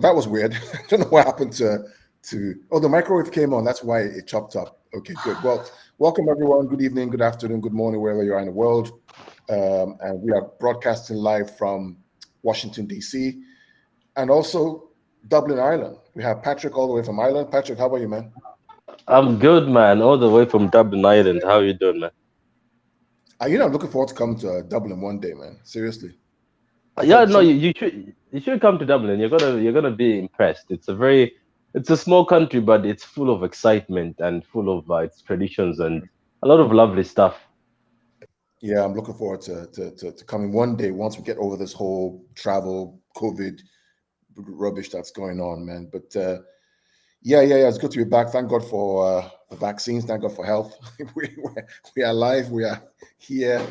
that was weird. I don't know what happened to. Oh, the microwave came on. That's why it chopped up. Okay, good. Well, welcome everyone. Good evening, good afternoon, good morning, wherever you are in the world. And we are broadcasting live from Washington D.C. and also Dublin, Ireland. We have Patrick all the way from Ireland. Patrick, how are you, man? I'm good, man. All the way from Dublin, Ireland. How you doing, man? I'm looking forward to coming to Dublin one day, man. Seriously, I've Yeah, heard no, so. you should come to Dublin. You're gonna be impressed. It's a small country, but it's full of excitement and full of its traditions and a lot of lovely stuff. Yeah, I'm looking forward to coming one day once we get over this whole travel COVID rubbish that's going on, man. But yeah. It's good to be back. Thank God for the vaccines. Thank God for health. We are alive. We are here,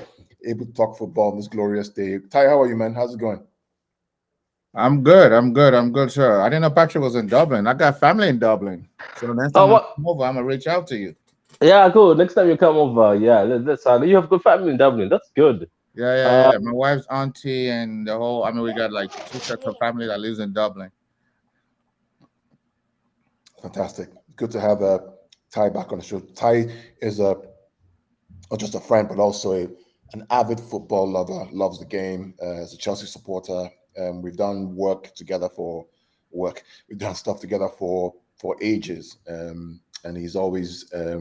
able to talk football on this glorious day. Ty, how are you, man? How's it going? I'm good. I'm good. I'm good, sir. I didn't know Patrick was in Dublin. I got family in Dublin. So the next Oh, time I what? come over, I'm gonna reach out to you. Yeah, cool. Next time you come over, yeah, that's you have good family in Dublin. That's good. Uh, Yeah. My wife's auntie and the whole. I mean, we got like two sets of family that lives in Dublin. Fantastic. Good to have Ty back on the show. Ty is not just a friend, but also an avid football lover. Loves the game. As a Chelsea supporter, we've done work together for work. We've done stuff together for ages, and he's always a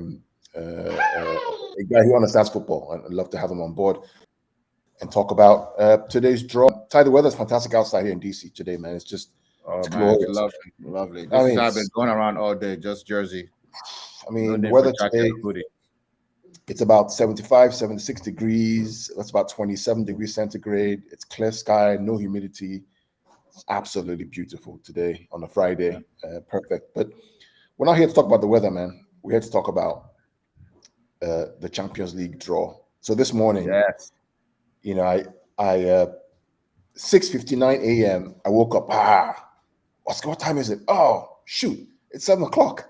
guy who understands football. And I'd love to have him on board and talk about today's draw. Ty, the weather's fantastic outside here in DC today, man. Oh It's man, it's glorious. lovely, lovely. I This is mean, how I've been going around all day. Just Jersey. No the need for weather jacket today, or hoodie. it's about 75, 76 degrees. That's about 27 degrees centigrade. It's clear sky, no humidity. It's absolutely beautiful today on a Yeah. Friday. Perfect. But we're not here to talk about the weather, man. We're here to talk about the Champions League draw. So this morning, Yes. you know, I 6:59 a.m. I woke up. What time is it? Oh, shoot! It's 7 o'clock.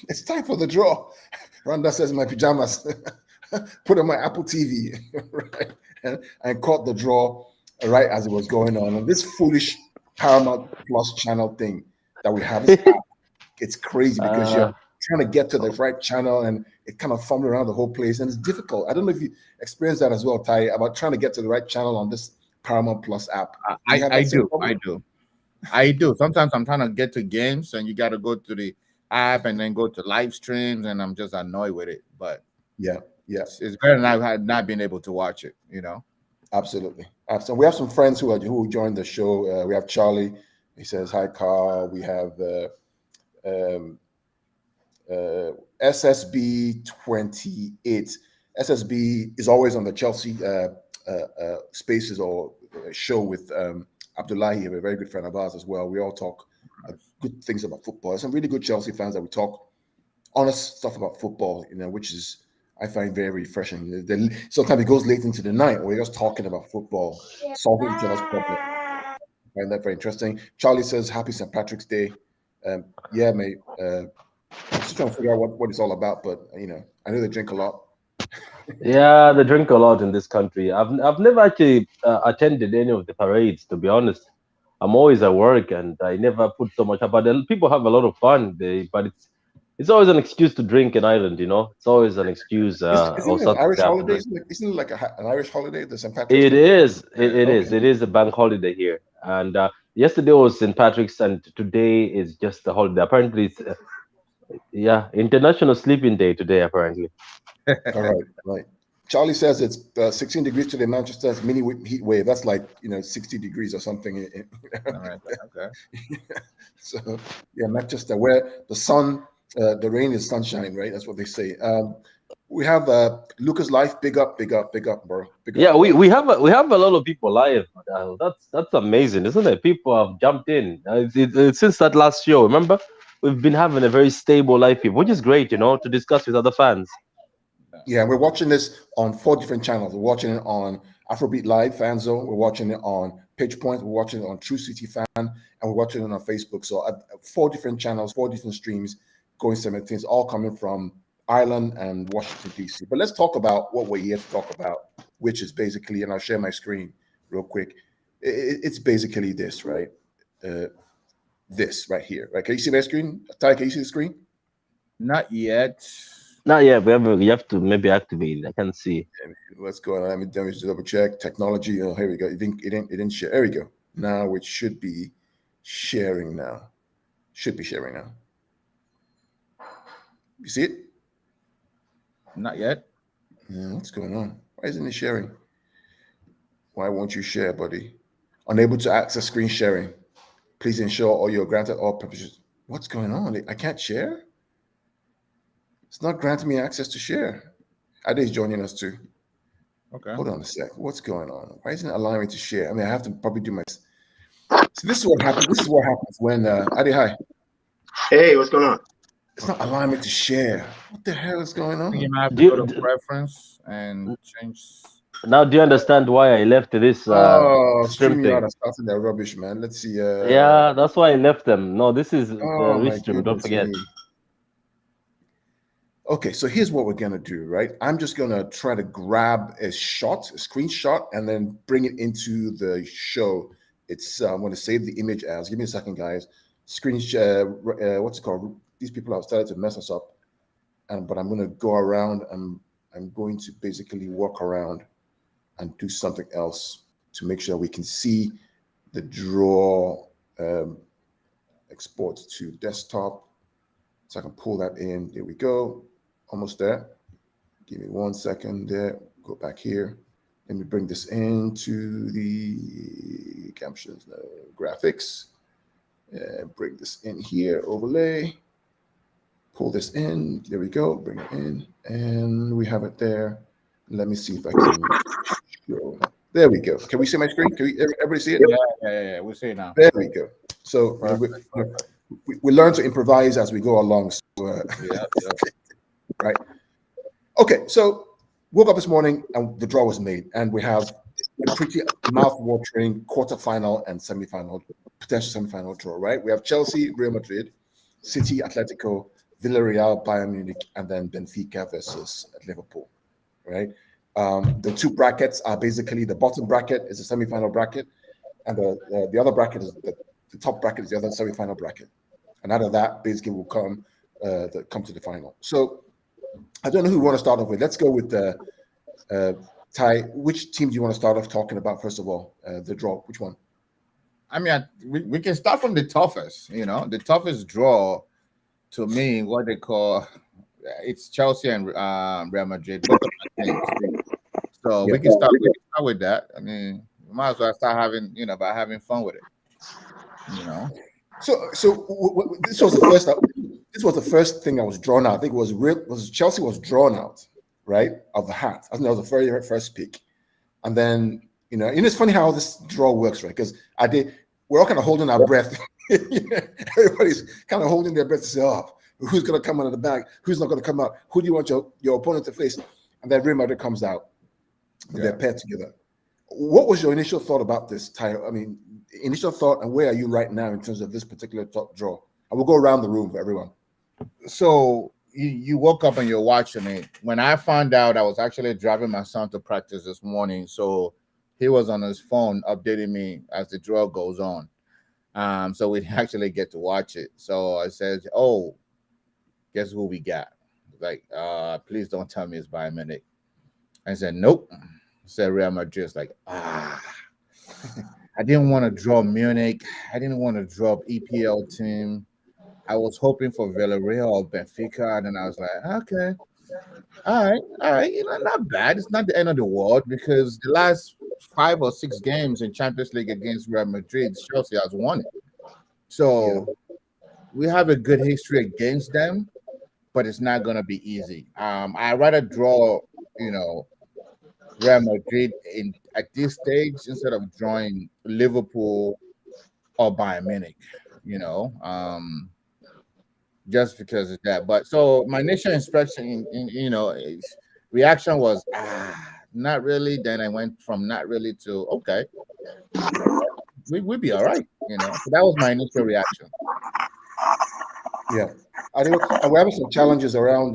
It's time for the draw. Rhonda says in my pajamas, put on my Apple TV, right? And caught the draw right as it was going on. And this foolish Paramount Plus channel thing that we have, this app, it's crazy because you're uh, trying to get to the right channel and it kind of fumbles around the whole place and it's difficult. I don't know if you experienced that as well, Ty, about trying to get to the right channel on this Paramount Plus app. I, Do you I have I that same do. problem? I do. I do. Sometimes I'm trying to get to games and you got to go to the app and then go to live streams and I'm just annoyed with it. But Yeah, yeah. it's better than I've had not been able to watch it. You know. Absolutely. Absolutely. We have some friends who joined the show. We have Charlie. He says hi, Carl. We have um, SSB 28. SSB is always on the Chelsea Spaces or show with Abdullahi, a very good friend of ours as well. We all talk good things about football. There's some really good Chelsea fans that we talk honest stuff about football, which is I find very refreshing. Sometimes it goes late into the night, or we're just talking about football, solving each other's problems. I find that very interesting. Charlie says, "Happy St. Patrick's Day." Yeah, mate. I'm still trying to figure out what it's all about, but I know they drink a lot. yeah, they drink a lot in this country. I've never actually attended any of the parades, to be honest. I'm always at work and I never put so much up. But then people have a lot of fun. But it's always an excuse to drink in Ireland. It's always an excuse Isn't or it an something Irish to have to holiday? drink. Isn't it like an Irish holiday, the St. Patrick's It Day? is. It, Yeah. it Okay. is. It is a bank holiday here. And yesterday was St. Patrick's, and today is just a holiday. Apparently, it's yeah, International Sleeping Day today. Apparently. All right. Right. Charlie says it's 16 degrees today. Manchester's mini heat wave. That's like 60 degrees or something. All right. Okay. So yeah, Manchester, where the sun, the rain is sunshine, right? That's what they say. We have Lucas Life. Big up, big up, big up, bro. Big up, Yeah, big we, up. we have a lot of people live. That's amazing, isn't it? People have jumped in since that last show. Remember, we've been having a very stable live people, which is great, to discuss with other fans. Yeah, we're watching this on 4 different channels. We're watching it on Afrobeat Live Fan Zone. We're watching it on Pitch Point. We're watching it on True City Fan, and we're watching it on Facebook. So 4 different channels, 4 different streams going simultaneously, all coming from Ireland and Washington D.C. But let's talk about what we're here to talk about, which is basically, and I'll share my screen real quick. It's basically this, right? Uh, this right here. Right? Can you see my screen? Ty, can you see the screen? Not yet. Not yet. We have to maybe activate it. I can't see. Let's go on. Let me just double check. Technology. Oh, here we go. It didn't share. There we go. Now it should be sharing now. Should be sharing now. You see it? Not yet. Yeah, what's going on? Why isn't it sharing? Why won't you share, buddy? Unable to access screen sharing. Please ensure all your granted all permissions. What's going on? I can't share? It's not granting me access to share. Ade's joining us too. Okay. Hold on a sec. What's going on? Why isn't it allowing me to share? I mean, I have to probably do my. So this is what happens. This is what happens when Ade, hi. Hey, what's going on? It's not allowing me to share. What the hell is going on? You might have to go to preference and change. Now, do you understand why I left this stream thing? StreamYard are starting their rubbish, man. Let's see. Yeah, that's why I left them. No, this is the restream. Don't forget. Me. Okay, so here's what we're gonna do, right? I'm just gonna try to grab a screenshot, and then bring it into the show. I'm gonna save the image as. Give me a second, guys. What's it called? These people have started to mess us up, but I'm gonna go around. I'm going to basically walk around and do something else to make sure we can see the draw. Export to desktop, so I can pull that in. There we go. Almost there. Give me 1 second there. Go back here. Let me bring this into the captions, graphics. Bring this in here, overlay. Pull this in. There we go. Bring it in. And we have it there. Let me see if I can show. There we go. Can we see my screen? Can everybody see it? Yeah. We see it now. There we go. So we learn to improvise as we go along. So, yeah. Right. Okay, so woke up this morning and the draw was made, and we have a pretty mouth-watering quarterfinal and potential semifinal draw. Right. We have Chelsea, Real Madrid, City, Atletico, Villarreal, Bayern Munich, and then Benfica versus Liverpool. Right. The two brackets are basically the bottom bracket is the semifinal bracket, and the other bracket is the top bracket is the other semifinal bracket, and out of that basically will come to the final. So I don't know who we want to start off with. Let's go with Ty. Which team do you want to start off talking about first of all? The draw. Which one? I mean, we can start from the toughest. The toughest draw to me, what they call it's Chelsea and Real Madrid. Both of my teams. So we can start with that. I mean, we might as well start having fun with it. So this was the first. This was the first thing that was drawn out. I think it was Chelsea was drawn out, right, of the hat. I think that was the very first pick, and then it's funny how this draw works, right? Because we're all kind of holding our breath. Everybody's kind of holding their breath to say, "Oh, who's going to come out of the bag? Who's not going to come out? Who do you want your opponent to face?" And then Real Madrid comes out. They're paired together. What was your initial thought about this, Ty? I mean, initial thought, and where are you right now in terms of this particular top draw? And we'll go around the room for everyone. So you woke up and you're watching it. When I found out, I was actually driving my son to practice this morning. So he was on his phone updating me as the draw goes on. So we actually get to watch it. So I said, "Oh, guess who we got?" Like, please don't tell me it's Bayern Munich. I said, "Nope." I said Real Madrid. It's like, I didn't want to draw Munich. I didn't want to drop EPL team. I was hoping for Villarreal or Benfica, and then I was like, okay, all right, not bad. It's not the end of the world because the last 5 or 6 games in Champions League against Real Madrid, Chelsea has won it. So we have a good history against them, but it's not going to be easy. I'd rather draw, Real Madrid at this stage instead of drawing Liverpool or Bayern Munich, just because of that. But so my initial inspection, reaction was not really. Then I went from not really to okay, we'd be all right, So that was my initial reaction. Yeah, I think we're having some challenges around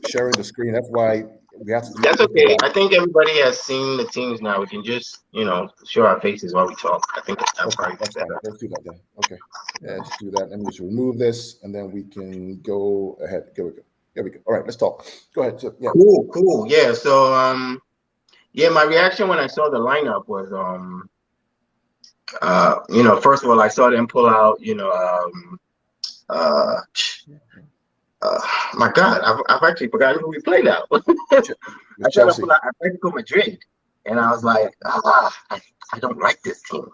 sharing the screen. That's why we have to. That's okay. I think everybody has seen the teams now. We can just, show our faces while we talk. I think that's probably That's fine. better. Let's do that then. Okay. Yeah, let's do that. Let me just remove this, and then we can go ahead. Here we go. Here we go. All right, let's talk. Go ahead. So, yeah. Cool. Yeah. So, my reaction when I saw the lineup was, first of all, I saw them pull out, my God, I've actually forgotten who we played out. I saw them pull out Atletico Madrid, and I was like, I don't like this team.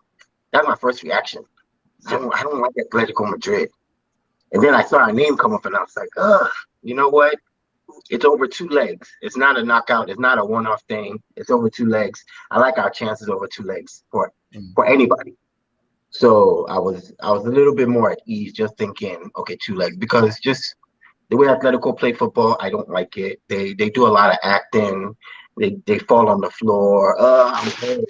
That's my first reaction. Yeah. I don't like Atletico Madrid. And then I saw our name come up, and I was like, you know what? It's over 2 legs. It's not a knockout. It's not a one-off thing. It's over 2 legs. I like our chances over 2 legs for anybody. So I was a little bit more at ease, just thinking, okay, 2 legs, because just the way Atletico play football, I don't like it. They do a lot of acting. They fall on the floor. I'm hurt.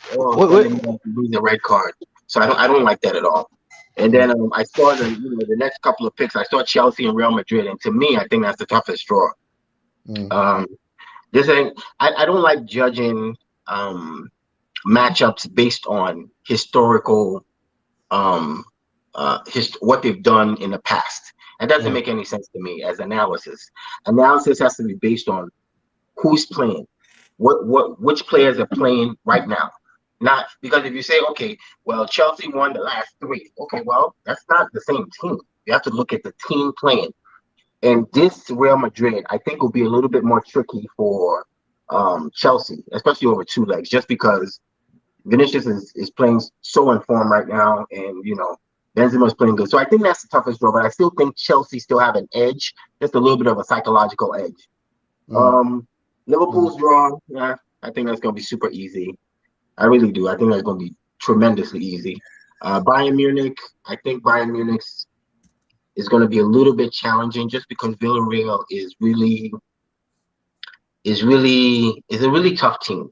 Lose a red card. So I don't like that at all. And then I saw the next couple of picks. I saw Chelsea and Real Madrid, and to me, I think that's the toughest draw. I don't like judging matchups based on historical what they've done in the past. That doesn't make any sense to me as analysis. Analysis has to be based on who's playing, which players are playing right now. Not because if you say, okay, well, Chelsea won the last 3. Okay, well, that's not the same team. You have to look at the team playing. And this Real Madrid, I think, will be a little bit more tricky for Chelsea, especially over 2 legs, just because Vinicius is playing so in form right now, and Benzema's playing good. So I think that's the toughest draw, but I still think Chelsea still have an edge, just a little bit of a psychological edge. Liverpool's draw, I think that's going to be super easy. I really do. I think that's going to be tremendously easy. Bayern Munich, I think Bayern Munich is going to be a little bit challenging, just because Villarreal is a really tough team.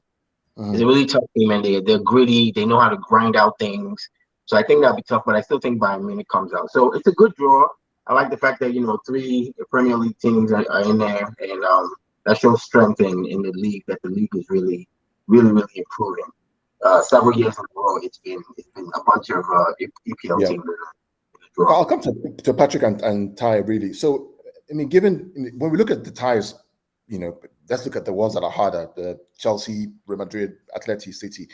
It's a really tough team, and they're gritty. They know how to grind out things. So I think that'll be tough, but I still think Bayern Munich comes out. So it's a good draw. I like the fact that 3 Premier League teams are in there, and that shows strength in the league. That the league is really, really, really improving. Several years in a row, it's been a bunch of EPL teams. I'll come to Patrick and Ty really. So I mean, when we look at the ties, let's look at the ones that are harder: the Chelsea, Real Madrid, Atleti, City.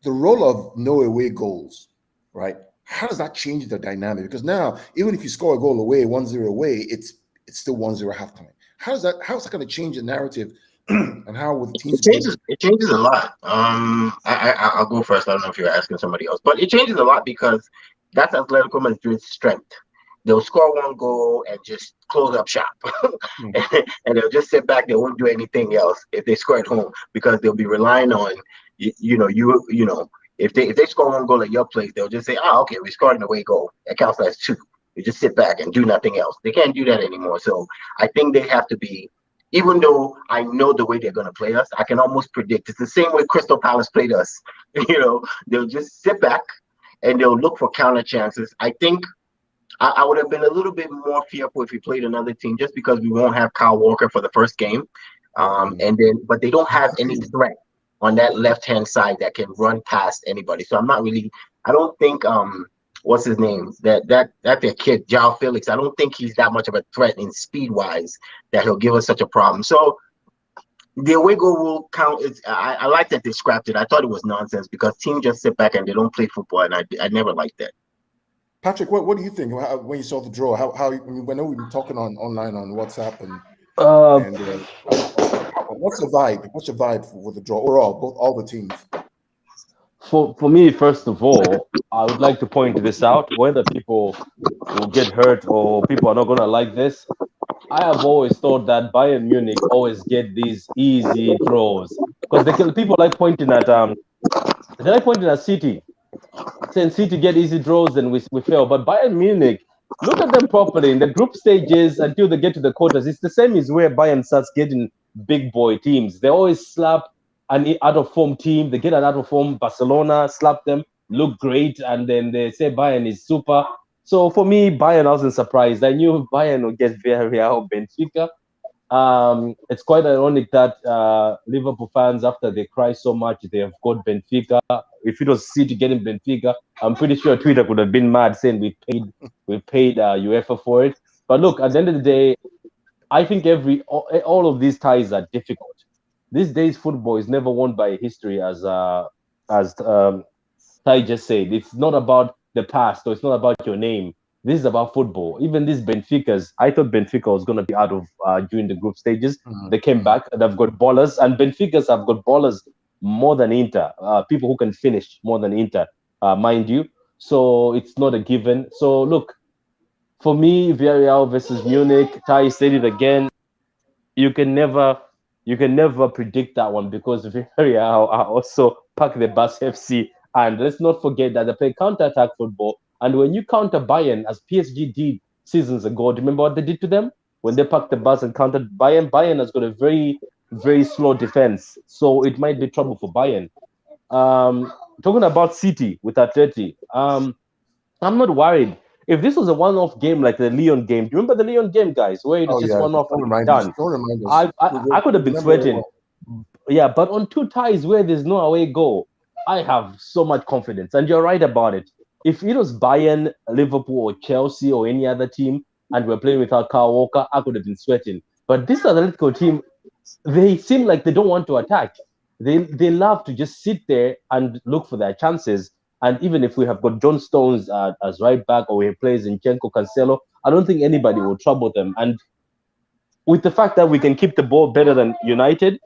The role of no away goals, right? How does that change the dynamic? Because now, even if you score a goal away, 1-0 away, it's still 1-0 halftime. How's that going to change the narrative? And how will the teams? It changes a lot. I'll go first. I don't know if you're asking somebody else, but it changes a lot because that's Atletico Madrid's strength. They'll score 1 goal and just close up shop, and they'll just sit back. They won't do anything else if they score at home, because they'll be relying on if they score 1 goal at your place, they'll just say, okay, we scored an away goal. That counts as 2. You just sit back and do nothing else. They can't do that anymore. So I think they have to be. Even though I know the way they're going to play us, I can almost predict. It's the same way Crystal Palace played us. They'll just sit back and they'll look for counter chances. I think I would have been a little bit more fearful if we played another team, just because we won't have Kyle Walker for the first game. But they don't have any threat on that left-hand side that can run past anybody. So I don't think what's his name? That their kid, João Felix. I don't think he's that much of a threat in speed-wise that he'll give us such a problem. So the away goal rule count is. I like that they scrapped it. I thought it was nonsense, because teams just sit back and they don't play football, and I never liked that. Patrick, what do you think when you saw the draw? How I know we've been talking online on WhatsApp and what's the vibe? What's your vibe for the draw overall? All the teams. For me, first of all, I would like to point this out. Whether people will get hurt or people are not going to like this, I have always thought that Bayern Munich always get these easy draws, because people like pointing at City, saying City get easy draws and we fail. But Bayern Munich, look at them properly in the group stages until they get to the quarters. It's the same as where Bayern starts getting big boy teams. They always slap an out of form team. They get an out of form Barcelona, slap them, look great, and then they say Bayern is super. So for me, Bayern, I wasn't surprised. I knew Bayern would get Villarreal, Benfica, It's quite ironic that Liverpool fans, after they cry so much, they have got Benfica. If it was City getting Benfica, I'm pretty sure Twitter could have been mad saying we paid UEFA for it. But look, at the end of the day, I think all of these ties are difficult. These days, football is never won by history, as Tai just said. It's not about the past, or it's not about your name. This is about football. Even these Benficas, I thought Benfica was going to be out of during the group stages. They came back. They've got ballers, and Benficas have got ballers more than Inter. People who can finish more than Inter, mind you. So it's not a given. So look, for me, Villarreal versus Munich. Tai said it again. You can never predict that one, because Villarreal are also Pack the Bus FC, and let's not forget that they play counter-attack football. And when you counter Bayern, as PSG did seasons ago, do you remember what they did to them when they packed the bus and countered Bayern? Bayern has got a very, very slow defense, so it might be trouble for Bayern. Talking about City with Atleti, I'm not worried. If this was a one-off game like the Leon game, do you remember the Leon game, guys, where it was Oh just yeah, one-off don't and it's remind us. done? Don't remind us. I could have been Remember very sweating. well. Yeah, but on two ties where there's no away goal, I have so much confidence. And you're right about it. If it was Bayern, Liverpool, or Chelsea, or any other team, and we're playing without Kyle Walker, I could have been sweating. But this Atletico team, they seem like they don't want to attack. They love to just sit there and look for their chances. And even if we have got John Stones as right back, or we play Zinchenko, Cancelo, I don't think anybody will trouble them. And with the fact that we can keep the ball better than United,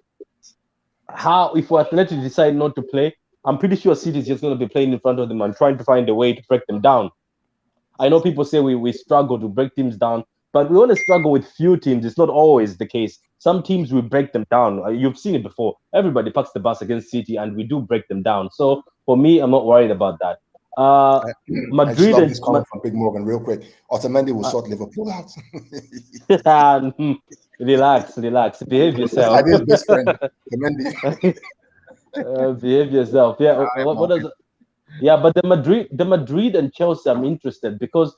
how if we're Athletic decide not to play, I'm pretty sure City is just going to be playing in front of them and trying to find a way to break them down. I know people say we struggle to break teams down, but we only struggle with few teams. It's not always the case. Some teams we break them down. You've seen it before. Everybody packs the bus against City, and we do break them down. So for me, I'm not worried about that. I just Madrid love and this comment from Big Morgan real quick. Otamendi will sort Liverpool out. relax, behave That's yourself. Idea's best friend, Otamendi. Behave yourself. Yeah. What does? Yeah, but the Madrid and Chelsea, I'm interested because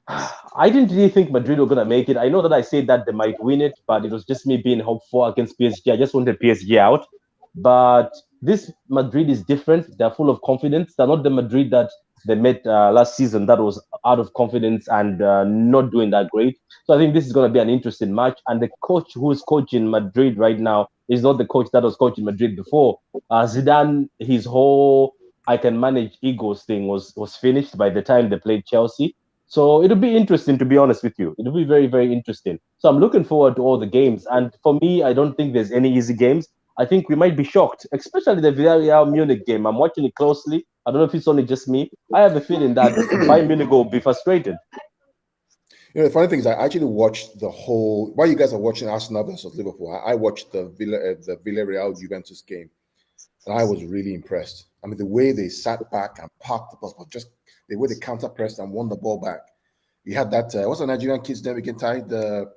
I didn't really think Madrid were gonna make it. I know that I said that they might win it, but it was just me being hopeful against PSG. I just wanted PSG out. But this Madrid is different. They're full of confidence. They're not the Madrid that they met last season that was out of confidence and not doing that great. So I think this is going to be an interesting match. And the coach who is coaching Madrid right now is not the coach that was coaching Madrid before. Zidane, his whole "I can manage egos" thing was finished by the time they played Chelsea. So it'll be interesting, to be honest with you. It'll be very, very interesting. So I'm looking forward to all the games. And for me, I don't think there's any easy games. I think we might be shocked, especially the Villarreal Munich game. I'm watching it closely. I don't know if it's only just me. I have a feeling that Bayern Munich will be frustrated. The funny thing is, I actually watched the whole. While you guys are watching Arsenal versus Liverpool, I watched the Villarreal Juventus game, and I was really impressed. I mean, the way they sat back and parked the bus, but just the way they counter pressed and won the ball back. You had that. What's the Nigerian kid's name again? The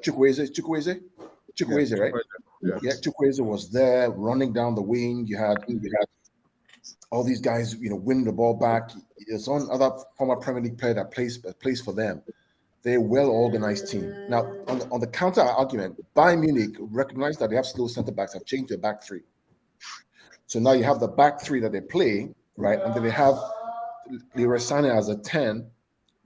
Chukwueze, right? Yeah, Chukwueze was there running down the wing. You had all these guys, winning the ball back. There's one other former Premier League player that plays for them. They're a well-organized team. Now, on the counter argument, Bayern Munich recognized that they have slow center backs, have changed their back three. So now you have the back three that they play, right? And then they have Leroy Sané as a 10,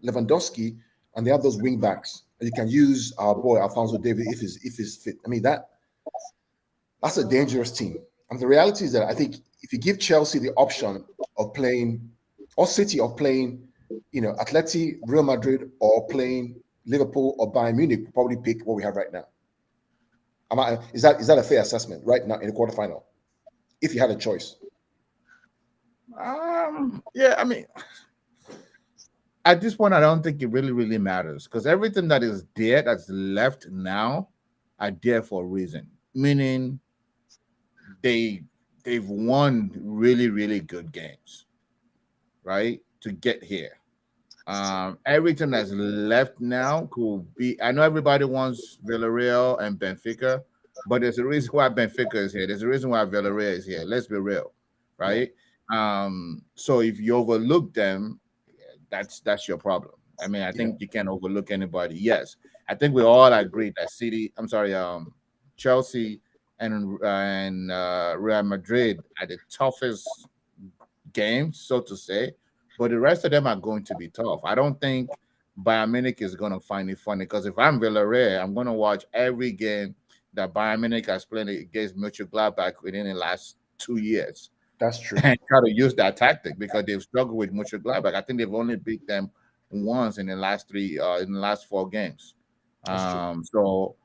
Lewandowski, and they have those wing backs. And you can use our boy Alphonso Davies if he's fit. I mean, that's a dangerous team. And the reality is that I think if you give Chelsea the option of playing, or City of playing, Atleti, Real Madrid, or playing Liverpool or Bayern Munich, we'll probably pick what we have right now. Is that a fair assessment right now in the quarterfinal? If you had a choice. Yeah, I mean, at this point, I don't think it really, really matters because everything that is there that's left now are there for a reason. Meaning they've won really, really good games, right? To get here. Everything that's left now could be. I know everybody wants Villarreal and Benfica, but there's a reason why Benfica is here. There's a reason why Villarreal is here. Let's be real, right? So if you overlook them, that's your problem. I mean, I think you can't overlook anybody. Yes, I think we all agree that Chelsea and Real Madrid are the toughest games, so to say. But the rest of them are going to be tough. I don't think Bayern Munich is going to find it funny because if I'm Villarreal, I'm going to watch every game that Bayern Munich has played against Mönchengladbach within the last 2 years. That's true. And try to use that tactic because they've struggled with Mönchengladbach. I think they've only beat them once in the last 4 games. So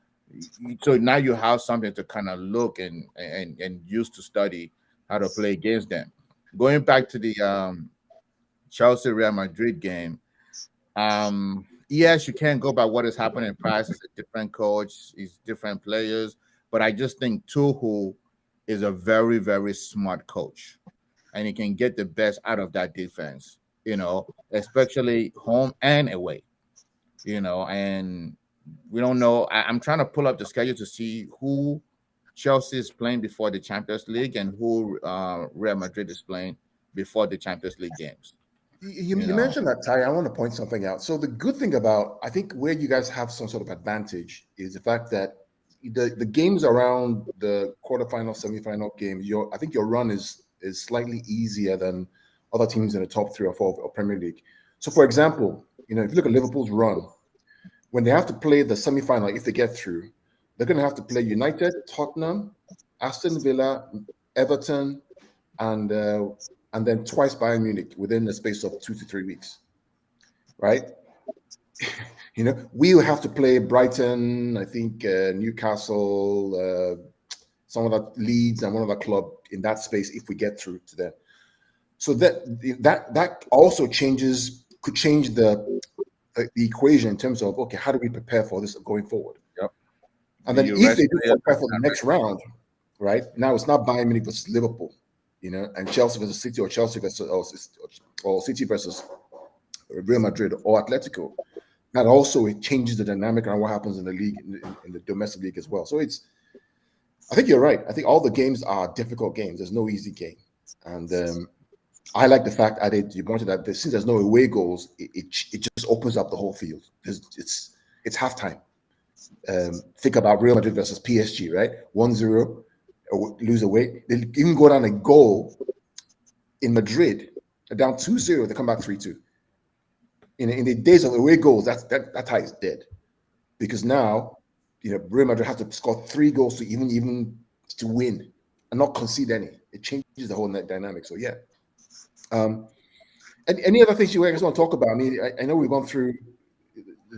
now you have something to kind of look and use to study how to play against them. Going back to the Chelsea Real Madrid game, yes, you can't go by what is happening in Paris. It's a different coach, it's different players, but I just think Tuchel is a very, very smart coach, and he can get the best out of that defense, especially home and away, and we don't know. I'm trying to pull up the schedule to see who Chelsea is playing before the Champions League and who Real Madrid is playing before the Champions League games. You mentioned that, Ty. I want to point something out. So the good thing about, I think where you guys have some sort of advantage is the fact that the games around the quarterfinal, semifinal game, I think your run is slightly easier than other teams in the top 3 or 4 of Premier League. So for example, if you look at Liverpool's run, when they have to play the semifinal, if they get through, they're going to have to play United, Tottenham, Aston Villa, Everton, and then twice Bayern Munich within the space of 2 to 3 weeks, right? We will have to play Brighton, I think Newcastle, some of the Leeds, and one other club in that space if we get through to them. So that also could change the equation in terms of, okay, how do we prepare for this going forward? Yep. And then if they do prepare for the next round, right? Now it's not Bayern Munich versus Liverpool, and Chelsea versus City, or Chelsea versus or City versus Real Madrid or Atletico. That also changes the dynamic around what happens in the league, in the domestic league as well. So I think you're right. I think all the games are difficult games. There's no easy game, and I like the fact that you pointed that since there's no away goals, it just opens up the whole field. It's halftime. Think about Real Madrid versus PSG, right? 1-0, lose away. They even go down a goal in Madrid, down 2-0, they come back 3-2. In the days of away goals, that tie is dead, because now Real Madrid have to score 3 goals to even to win and not concede any. It changes the whole net dynamic. So yeah. And any other things you guys want to talk about? I know we've gone through.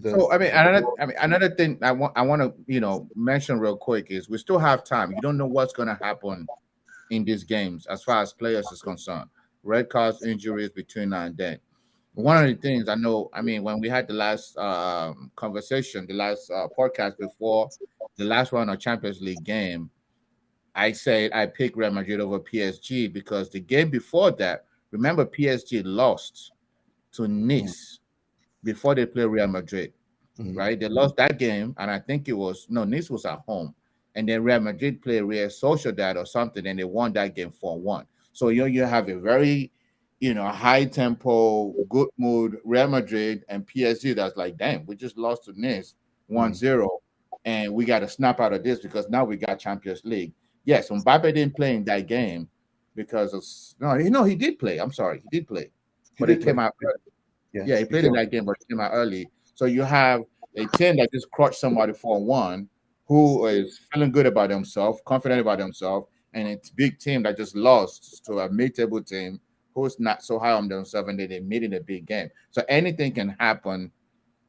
Another thing I want to mention real quick is we still have time. You don't know what's going to happen in these games as far as players is concerned. Red cards, injuries between now and then. One of the things I know, when we had the last conversation, the last podcast before the last round of Champions League game, I said I picked Real Madrid over PSG because the game before that, remember, PSG lost to Nice before they played Real Madrid, right? They lost that game, and I think Nice was at home, and then Real Madrid played Real Sociedad or something, and they won that game 4-1. So you have a very high tempo, good mood Real Madrid and PSG that's like, damn, we just lost to Nice 1-0, and we got to snap out of this because now we got Champions League. Yes, Mbappe didn't play in that game because he did play. I'm sorry, he did play, but he came out early. Yeah, he played in that game, but he came out early. So you have a team that just crushed somebody 4-1, who is feeling good about themselves, confident about themselves, and it's a big team that just lost to a mid-table team who's not so high on themselves, and they made it a big game. So anything can happen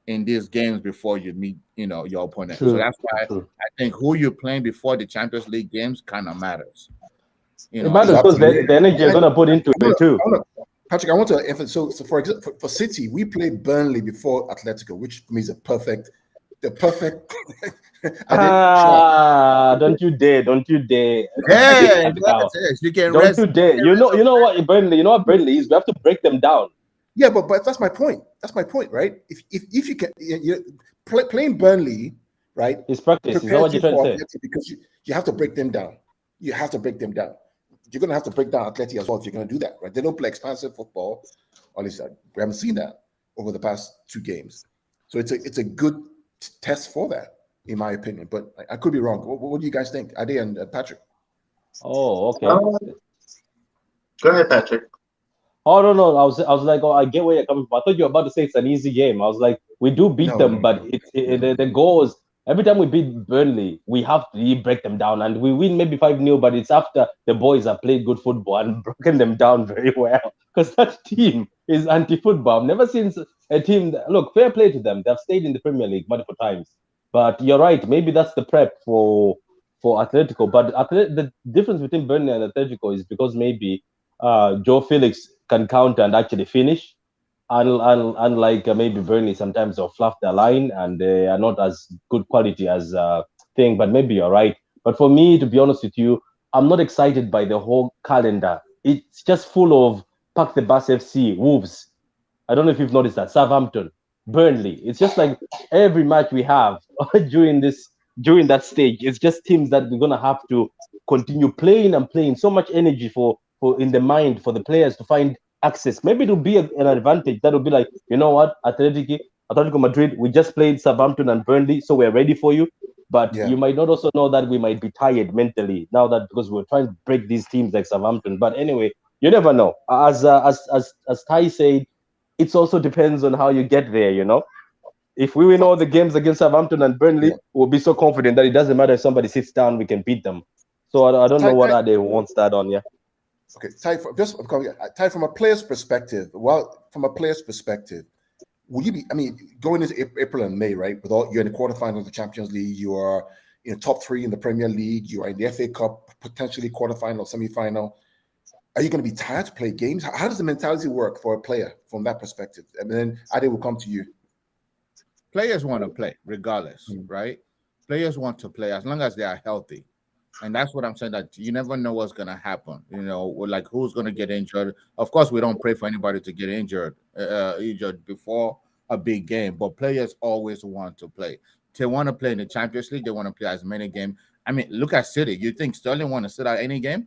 in these games before you meet, your opponent. True. So that's why I think who you're playing before the Champions League games kind of matters. It matters because the energy you're going to put into it too. Patrick, I want to emphasize. So for example, for City, we played Burnley before Atletico, which means the perfect. Don't you dare! Don't you dare! Yeah, you can don't you dare! You know what Burnley? You know what Burnley is? We have to break them down. Yeah, but that's my point. That's my point, right? If you can, playing Burnley, right? It's practice. Is that what you're trying to say? Because you have to break them down. You have to break them down. You're going to have to break down Atleti as well if you're going to do that, right? They don't play expansive football. At least we haven't seen that. over the past 2 games. So it's a good test for that, in my opinion. But I could be wrong. What do you guys think, Ade and Patrick? Oh, okay. Go ahead, Patrick. Oh no, I was like, oh, I get where you're coming from. I thought you were about to say it's an easy game. I was like, we do beat them, but the goals every time we beat Burnley, we have to really break them down, and we win maybe 5-0, but it's after the boys have played good football and broken them down very well. Because that team is anti-football. I've never seen a team. Look, fair play to them. They've stayed in the Premier League multiple times, but you're right. Maybe that's the prep for Atletico. But the difference between Burnley and Atletico is because maybe Joe Felix can counter and actually finish. Unlike maybe Burnley, sometimes they'll fluff their line and they are not as good quality as thing. But maybe you're right. But for me, to be honest with you, I'm not excited by the whole calendar. It's just full of Pack the Bus FC, Wolves. I don't know if you've noticed that. Southampton, Burnley. It's just like every match we have during that stage, it's just teams that we're gonna have to continue playing and playing. So much energy for in the mind for the players to find access. Maybe it'll be an advantage. That'll be like, you know what, Atletico Madrid, we just played Southampton and Burnley, so we're ready for you. But you might not also know that we might be tired mentally now that because we're trying to break these teams like Southampton. But anyway, you never know. As Ty said, it also depends on how you get there. You know, if we win all the games against Southampton and Burnley, we'll be so confident that it doesn't matter if somebody sits down, we can beat them. So I don't know what Ade wants that on. Yeah. Okay, Ty, from a player's perspective, will you be? I mean, going into April and May, right? With all you're in the quarterfinals of the Champions League, you are in top 3 in the Premier League, you are in the FA Cup, potentially quarterfinal, semi-final. Are you going to be tired to play games? How does the mentality work for a player from that perspective? And then Ade will come to you. Players want to play regardless, right? Players want to play as long as they are healthy. And that's what I'm saying, that you never know what's going to happen. You know, like who's going to get injured. Of course, we don't pray for anybody to get injured before a big game, but players always want to play. They want to play in the Champions League. They want to play as many games. I mean, look at City. You think Sterling want to sit out any game?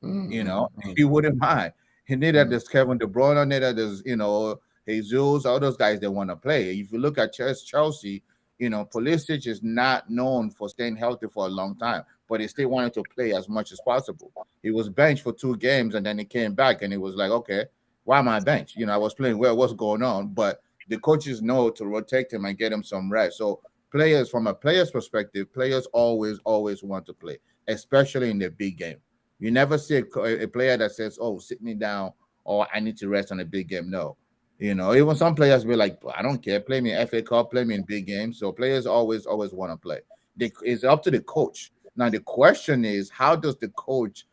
You know, he wouldn't mind. He needed this Kevin De Bruyne, needed this, you know, Jesus, all those guys that want to play. If you look at Chelsea, you know, Pulisic is not known for staying healthy for a long time, but he still wanted to play as much as possible. He was benched for 2 games and then he came back and he was like, okay, why am I benched? You know, I was playing well, what's going on? But the coaches know to rotate him and get him some rest. So players, from a player's perspective, players always want to play, especially in the big game. You never see a player that says, oh, sit me down or I need to rest on a big game. No. You know, even some players be like, I don't care, play me in FA Cup, play me in big games. So players always want to play. It's up to the coach. Now, the question is, how does the coach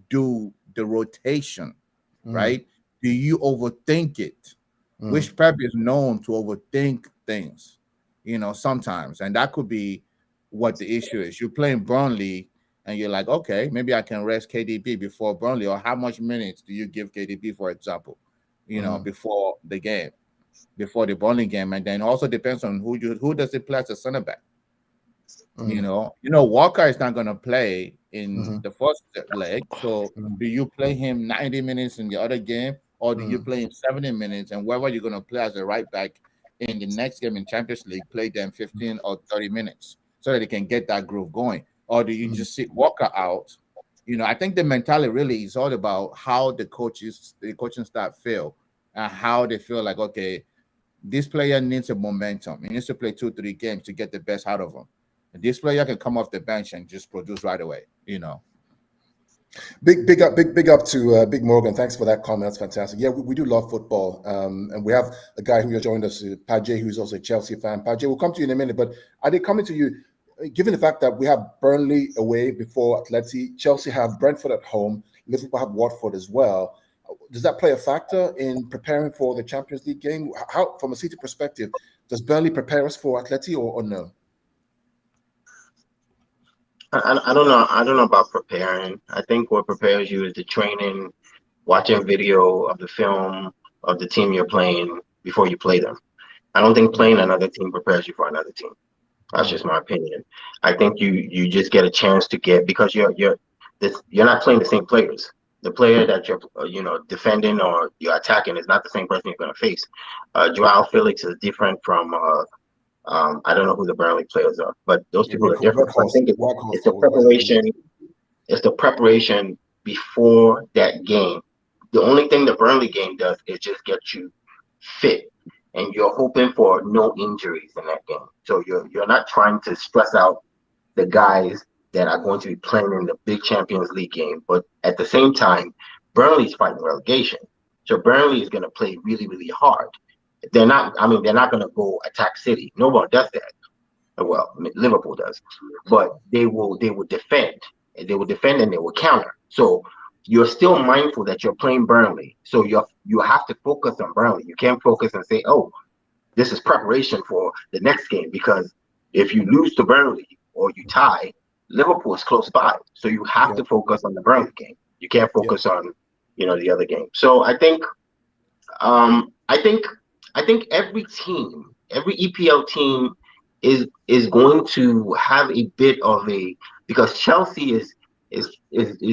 do the rotation, right? Do you overthink it? Which Pep is known to overthink things, you know, sometimes. And that could be what the issue is. You're playing Burnley and you're like, okay, maybe I can rest KDB before Burnley. Or how much minutes do you give KDB, for example, you know, before the game, before the Burnley game? And then also depends on who does it play as a center back. You know, Walker is not going to play in the first leg. So do you play him 90 minutes in the other game, or do you play him 70 minutes? And whoever you're going to play as a right back in the next game in Champions League, play them 15 or 30 minutes so that they can get that groove going? Or do you just sit Walker out? You know, I think the mentality really is all about how the coaching staff feel and how they feel like, okay, this player needs a momentum. He needs to play 2-3 games to get the best out of him. This player can come off the bench and just produce right away, you know. Big up to Big Morgan. Thanks for that comment. That's fantastic. Yeah, we do love football. And we have a guy who joined us, Pajay, who's also a Chelsea fan. Pajay, we'll come to you in a minute, but I did come to you, given the fact that we have Burnley away before Atleti, Chelsea have Brentford at home, Liverpool have Watford as well. Does that play a factor in preparing for the Champions League game? How, from a City perspective, does Burnley prepare us for Atleti or no? I don't know. I don't know about preparing. I think what prepares you is the training, watching video of the film of the team you're playing before you play them. I don't think playing another team prepares you for another team. That's just my opinion. I think you just get a chance to get, because you're not playing the same players. the player that you're defending or you're attacking is not the same person you're going to face. Joao Felix is different from I don't know who the Burnley players are, but those people are different. So I think it's the preparation. It's the preparation before that game. The only thing the Burnley game does is just get you fit, and you're hoping for no injuries in that game. So you're not trying to stress out the guys that are going to be playing in the big Champions League game. But at the same time, Burnley's fighting relegation. So Burnley is going to play really, really hard. They're not going to go attack City. No one does that. Well, Liverpool does. But they will defend. They will defend and they will counter. So you're still mindful that you're playing Burnley. So you have to focus on Burnley. You can't focus and say, oh, this is preparation for the next game, because if you lose to Burnley or you tie, Liverpool is close by. So you have to focus on the Burnley game. You can't focus on, the other game. So I think every team, every EPL team is going to have a bit of because Chelsea is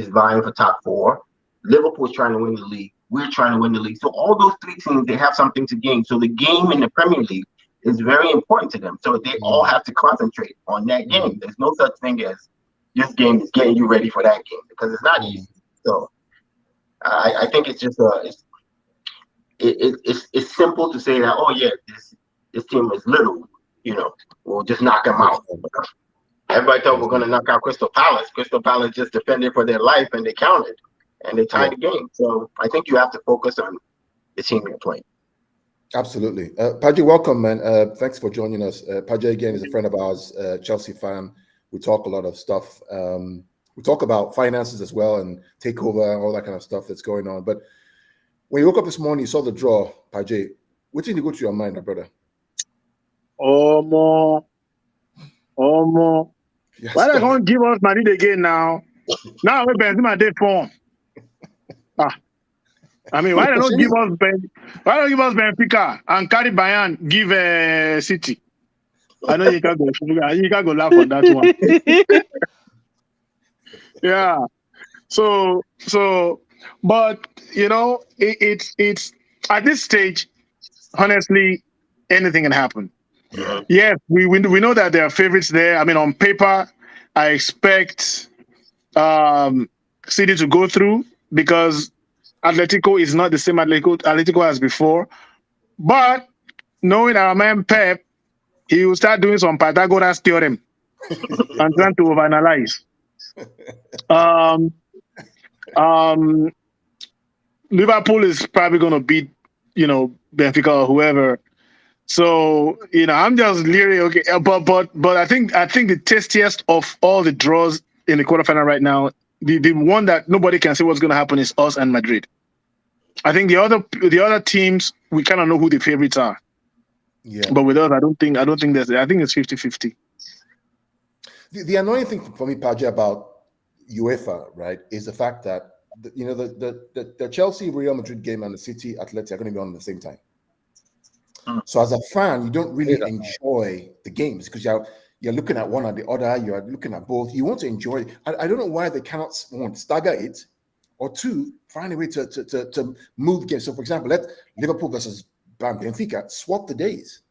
vying for top 4. Liverpool is trying to win the league. We're trying to win the league. So all those 3 teams, they have something to gain. So the game in the Premier League is very important to them. So they all have to concentrate on that game. There's no such thing as this game is getting you ready for that game, because it's not easy. So I think it's just it's simple to say that, oh yeah, this team is little, we'll just knock them out. Everybody thought we're going to knock out Crystal Palace. Crystal Palace just defended for their life and they counted and they tied the game. So I think you have to focus on the team you're playing. Absolutely. Paje, welcome, man. Thanks for joining us. Paje, again, is a friend of ours, Chelsea fan. We talk a lot of stuff. We talk about finances as well and takeover, all that kind of stuff that's going on. But when you woke up this morning, you saw the draw, Paje. What did go to your mind, my brother? More. Yes, why they can't give us money again now? Now we're Benzema day form. I mean, why they don't give us Benfica and carry Bayern give City? I know you can go laugh on that one. Yeah. So, but it's at this stage, honestly, anything can happen. Yeah. Yes, we know that there are favorites there. I mean, on paper, I expect City to go through, because Atletico is not the same Atletico as before. But knowing our man Pep, he will start doing some Pythagoras theorem and trying to overanalyze. Liverpool is probably going to beat, Benfica or whoever. So, I'm just leery. Okay, but I think the tastiest of all the draws in the quarterfinal right now, the one that nobody can say what's going to happen, is us and Madrid. I think the other teams, we kind of know who the favorites are. Yeah. But with us, I don't think I think it's 50-50. The annoying thing for me, Paje, about UEFA, right, is the fact that the Chelsea Real Madrid game and the City Atleti are going to be on at the same time. So as a fan, you don't really enjoy the games, because you're looking at one or the other, you're looking at both. You want to enjoy it. I don't know why they cannot, one, stagger it, or two, find a way to move games. So for example, let Liverpool versus Benfica swap the days.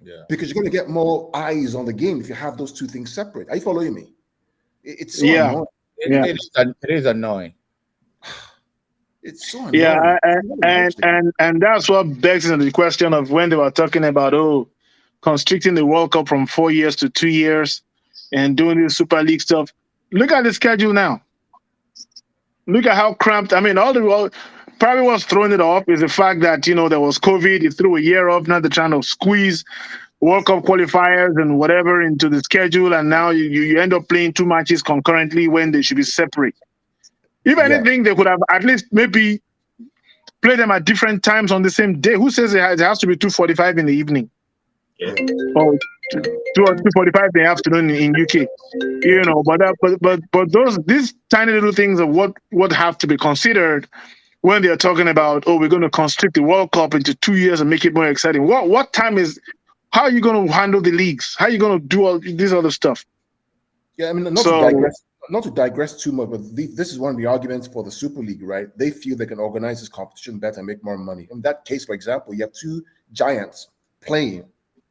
Yeah. Because you're going to get more eyes on the game if you have those two things separate. Are you following me? It's so annoying. It is annoying. It's so annoying. Yeah, and that's what begs into the question of when they were talking about constricting the World Cup from 4 years to 2 years and doing this Super League stuff. Look at the schedule now. Look at how cramped. I mean, probably what's throwing it off is the fact that there was COVID. It threw a year off. Now they're trying to squeeze World Cup qualifiers and whatever into the schedule, and now you end up playing 2 matches concurrently when they should be separate. If anything, they could have at least maybe play them at different times on the same day. Who says it has to be 2:45 in the evening? Yeah. Or 2:45 in the afternoon in UK? But these tiny little things are what have to be considered when they are talking about, we're going to constrict the World Cup into 2 years and make it more exciting. What time is? How are you going to handle the leagues? How are you going to do all this other stuff? Yeah, I mean, not not to digress too much, but this is one of the arguments for the Super League, right? They feel they can organize this competition better and make more money. In that case, for example, you have two giants playing,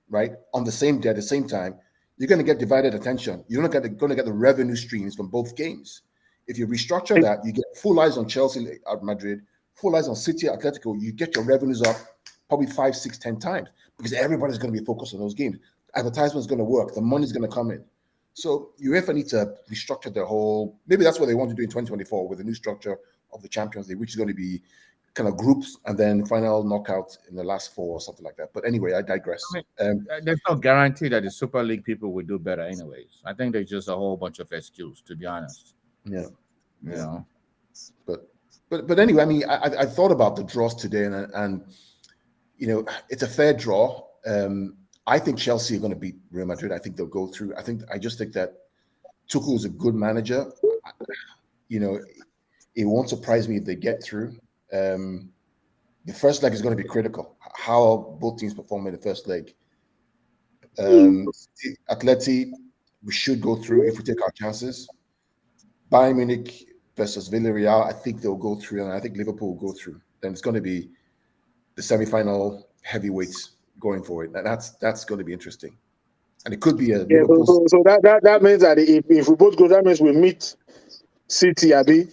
right, on the same day at the same time. You're going to get divided attention. You're not going to get the revenue streams from both games. If you restructure that, you get full eyes on Chelsea at Madrid, full eyes on City, Atletico. You get your revenues up probably 5, 6, 10 times because everybody's going to be focused on those games. Advertisement's going to work. The money's going to come in. So UEFA need to restructure their whole. Maybe that's what they want to do in 2024 with the new structure of the Champions League, which is going to be kind of groups and then final knockout in the last 4 or something like that. But anyway, I digress. There's no guarantee that the Super League people will do better anyways. I think there's just a whole bunch of excuses, to be honest. Yeah. You know. But anyway, I mean, I thought about the draws today, and you know, it's a fair draw. I think Chelsea are going to beat Real Madrid. I think they'll go through. I just think that Tuchel is a good manager. You know, it won't surprise me if they get through. The first leg is going to be critical. How both teams perform in the first leg. Atleti, we should go through if we take our chances. Bayern Munich versus Villarreal, I think they'll go through, and I think Liverpool will go through. Then it's going to be the semi-final heavyweights going for it, and that's going to be interesting. And it could be a Liverpool. So that means that if we both go, that means we meet City, Abi.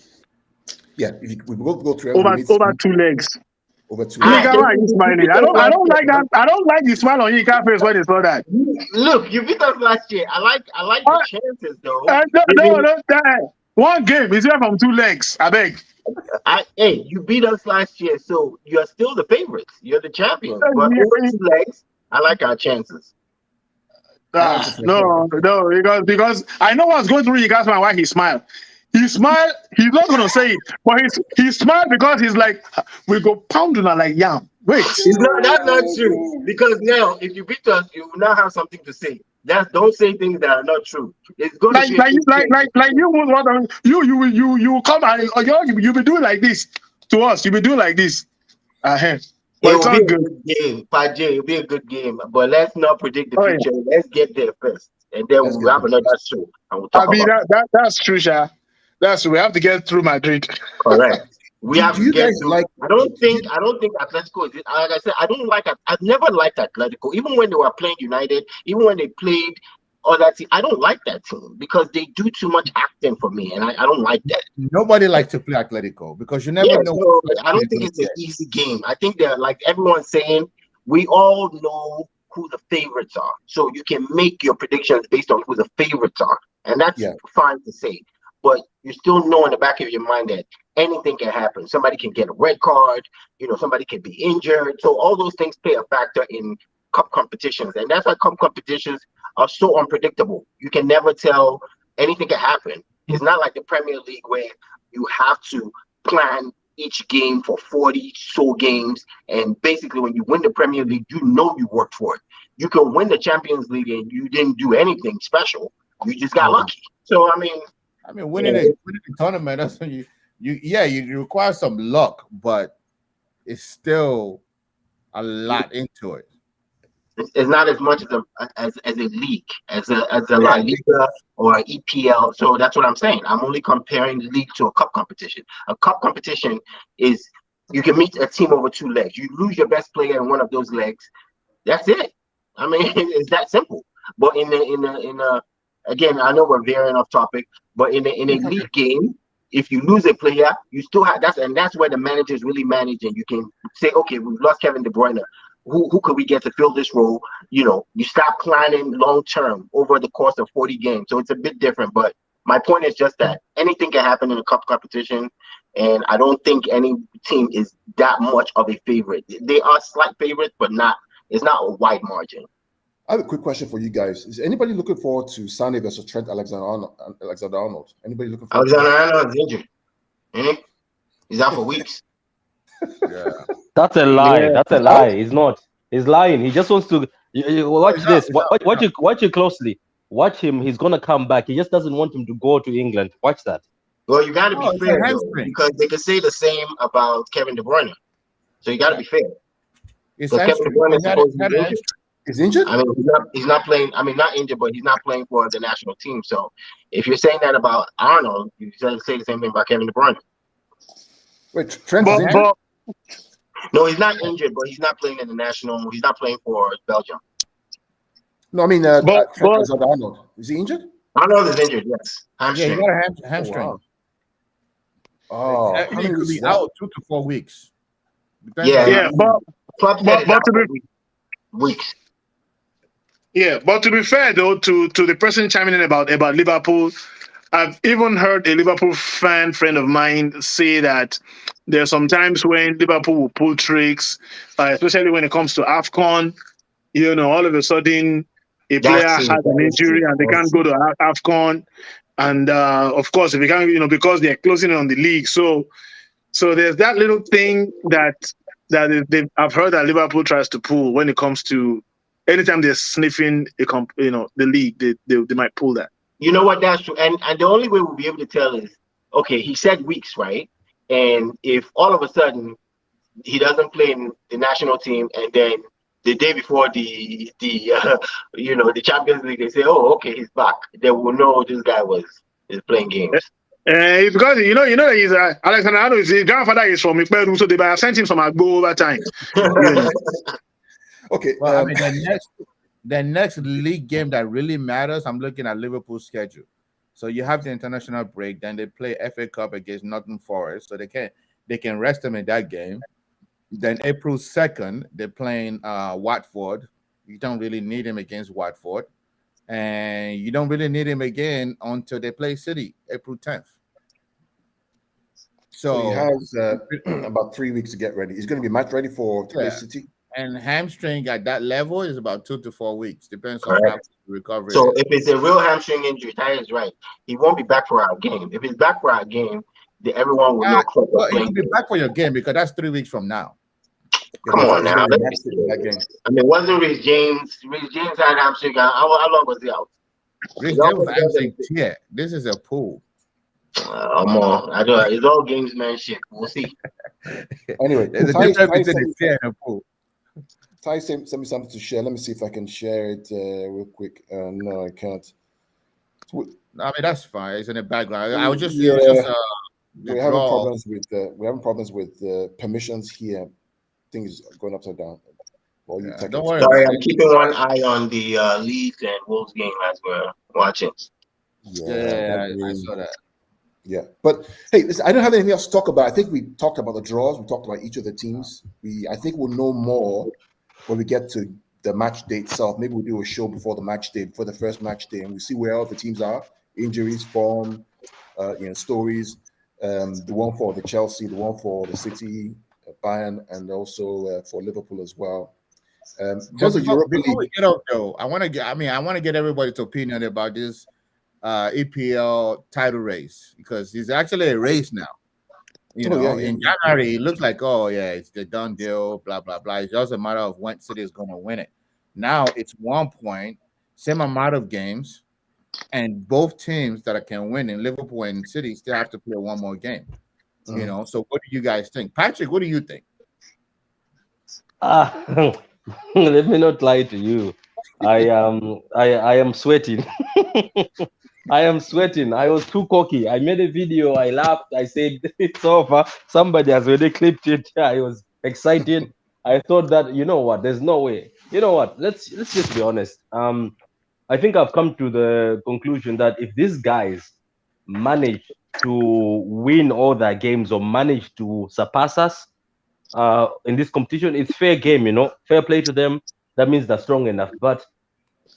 Yeah, if we both go through over 2 legs. Over 2 Yinka, legs. why are you smiling? I don't like that. I don't like the smile on Yinka's face when he saw that. Look, you beat us last year. I like the chances though. No. One game is here from 2 legs. I beg. Hey, you beat us last year, so you're still the favorites. You're the champions. But over 2 legs, I like our chances. No, because I know what's going through Yinka's mind why he smiled. He smiled. He's not going to say it, but he smiled because he's like, we go pounding her like yam. Wait, that's not true. Because now, if you beat us, you will now have something to say. Don't say things that are not true. It's going to you come and you be doing like this to us. You be doing like this. Ahead. It will be a good game, Pajay. It will be a good game, but let's not predict the future. Yeah. Let's get there first, and then we'll have another show and we'll talk about that's true, Sha. We have to get through Madrid. Correct. We have to get through. I don't think Atletico is. Like I said, I've never liked Atletico. Even when they were playing United, even when they played other team, I don't like that team because they do too much acting for me, and I don't like that. Nobody likes to play Atletico because you never know. So I don't think it's an easy game. I think they're like everyone's saying. We all know who the favorites are, so you can make your predictions based on who the favorites are, and that's fine to say. But you still know in the back of your mind that anything can happen. Somebody can get a red card, somebody can be injured. So all those things play a factor in cup competitions. And that's why cup competitions are so unpredictable. You can never tell. Anything can happen. It's not like the Premier League where you have to plan each game for 40 so games. And basically when you win the Premier League, you worked for it. You can win the Champions League and you didn't do anything special. You just got lucky. So, I mean, winning a tournament, that's when you require some luck, but it's still a lot into it. It's not as much as a league, as a La Liga or an EPL. So that's what I'm saying. I'm only comparing the league to a cup competition. A cup competition is you can meet a team over 2 legs. You lose your best player in one of those legs. That's it. I mean, it's that simple. But in a again, I know we're veering off topic, but in a league game, if you lose a player, you still have that's where the managers really manage, and you can say, okay, we've lost Kevin De Bruyne. Who could we get to fill this role? You start planning long term over the course of 40 games. So it's a bit different. But my point is just that anything can happen in a cup competition, and I don't think any team is that much of a favorite. They are slight favorites, but it's not a wide margin. I have a quick question for you guys. Is anybody looking forward to Sané versus Trent Alexander-Arnold? Anybody looking forward to Alexander-Arnold's injured. He's out for weeks. Yeah. That's a lie. Yeah. That's a lie. He's not. He's lying. He just wants to watch this. Watch it closely. Watch him. He's gonna come back. He just doesn't want him to go to England. Watch that. Well, you got to be fair because they can say the same about Kevin De Bruyne. So you got to be fair. Kevin De Bruyne is supposed to be injured. He's injured? I mean, he's not playing. I mean, not injured, but he's not playing for the national team. So if you're saying that about Arnold, you say the same thing about Kevin De Bruyne. Wait, Trent is injured? But No, he's not injured, but he's not playing in the national. He's not playing for Belgium. No, I mean, Trent Alexander-Arnold. Is he injured? Arnold is injured. Yes, Yeah, hamstring. he got a hamstring. Oh, He how many could weeks be is that? out 2 to 4 weeks. Depends Yeah, on yeah, Club said it's but to out be weeks. yeah, but to be fair though, to the person chiming in about Liverpool, I've even heard a Liverpool friend of mine say that there are some times when Liverpool will pull tricks, especially when it comes to AFCON. You know, all of a sudden a player That's has true. an That is injury true. and they That's can't true. go to AFCON. And of course, if they can't, because they're closing on the league, so there's that little thing I've heard that Liverpool tries to pull when it comes to anytime they're sniffing the league, they might pull that. You know what? That's true. And the only way we'll be able to tell is, okay, he said weeks, right? And if all of a sudden he doesn't play in the national team, and then the day before the the Champions League, they say, oh, okay, he's back. They will know this guy is playing games. Because that he's Alexander Arnold. His grandfather is from Ikperu, so they might have sent him some Agbo over time. Okay. Well, I mean, the next league game that really matters, I'm looking at Liverpool's schedule. So you have the international break, then they play FA Cup against Nottingham Forest, so they can rest them in that game. Then April 2nd, they're playing Watford. You don't really need him against Watford. And you don't really need him again until they play City, April 10th. So he has about 3 weeks to get ready. He's going to be match ready to play City. And hamstring at that level is about 2 to 4 weeks, depends on how recovery. So if it's a real hamstring injury, Ty is right. He won't be back for our game. If he's back for our game, then everyone will know. Well, he could be back for your game because that's 3 weeks from now. Come on now. I mean, wasn't Rhys James? Rhys James had hamstring. How long was he out? Rhys James was hamstring. Yeah, this is a pool. I don't. It's all gamesmanship. We'll see. Anyway, there's a difference between a fear and a pool. Ty sent me something to share. Let me see if I can share it real quick. No, I can't. I mean, that's fine. It's in the background. I was just we're having problems with permissions here. Things going upside down. Don't worry. Sorry, I'm keeping one eye on the Leeds and Wolves game as we're watching. Yeah, I saw that. Yeah, but hey, listen, I don't have anything else to talk about. I think we talked about the draws. We talked about each of the teams. I think we'll know more when we get to the match day itself. Maybe we'll do a show before the match day, before the first match day, and we see where all the teams are, injuries, form, stories. The one for the Chelsea, the one for the City, Bayern, and also for Liverpool as well. Before we get up, though, I want to get everybody's opinion about this EPL title race because it's actually a race now. In January, it looks like, it's the done deal, blah, blah, blah. It's just a matter of when City is going to win it. Now it's 1 point, same amount of games, and both teams that can win in Liverpool and City still have to play one more game. So what do you guys think? Patrick, what do you think? Let me not lie to you. I am sweating. I am sweating. I was too cocky. I made a video. I laughed. I said it's over. Somebody has already clipped it. I was excited. I thought that there's no way. You know what? Let's just be honest. I think I've come to the conclusion that if these guys manage to win all their games or manage to surpass us in this competition, it's fair game. Fair play to them. That means they're strong enough. But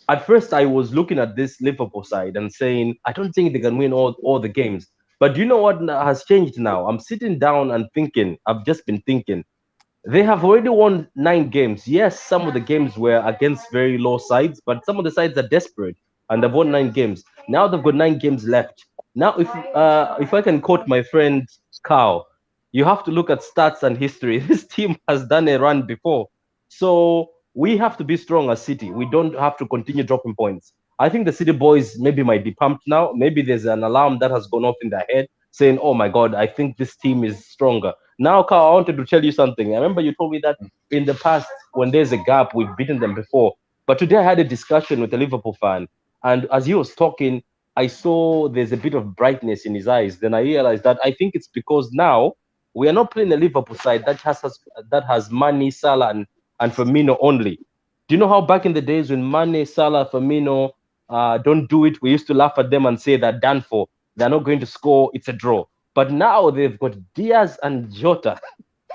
at first, I was looking at this Liverpool side and saying, I don't think they can win all the games. But do you know what has changed now? I'm sitting down and thinking, I've just been thinking, they have already won 9 games. Yes, some of the games were against very low sides, but some of the sides are desperate and they've won 9 games. Now they've got 9 games left. Now, if I can quote my friend Carl, you have to look at stats and history. This team has done a run before. So we have to be strong as City. We don't have to continue dropping points. I think the City boys maybe might be pumped now. Maybe there's an alarm that has gone off in their head saying, oh my God, I think this team is stronger. Now, Carl, I wanted to tell you something. I remember you told me that in the past, when there's a gap, we've beaten them before. But today I had a discussion with a Liverpool fan, and as he was talking, I saw there's a bit of brightness in his eyes. Then I realized that I think it's because now we are not playing a Liverpool side that has Mane, Salah, and Firmino only. Do you know how back in the days when Mane, Salah, Firmino don't do it, we used to laugh at them and say they're done for. They're not going to score. It's a draw. But now they've got Diaz and Jota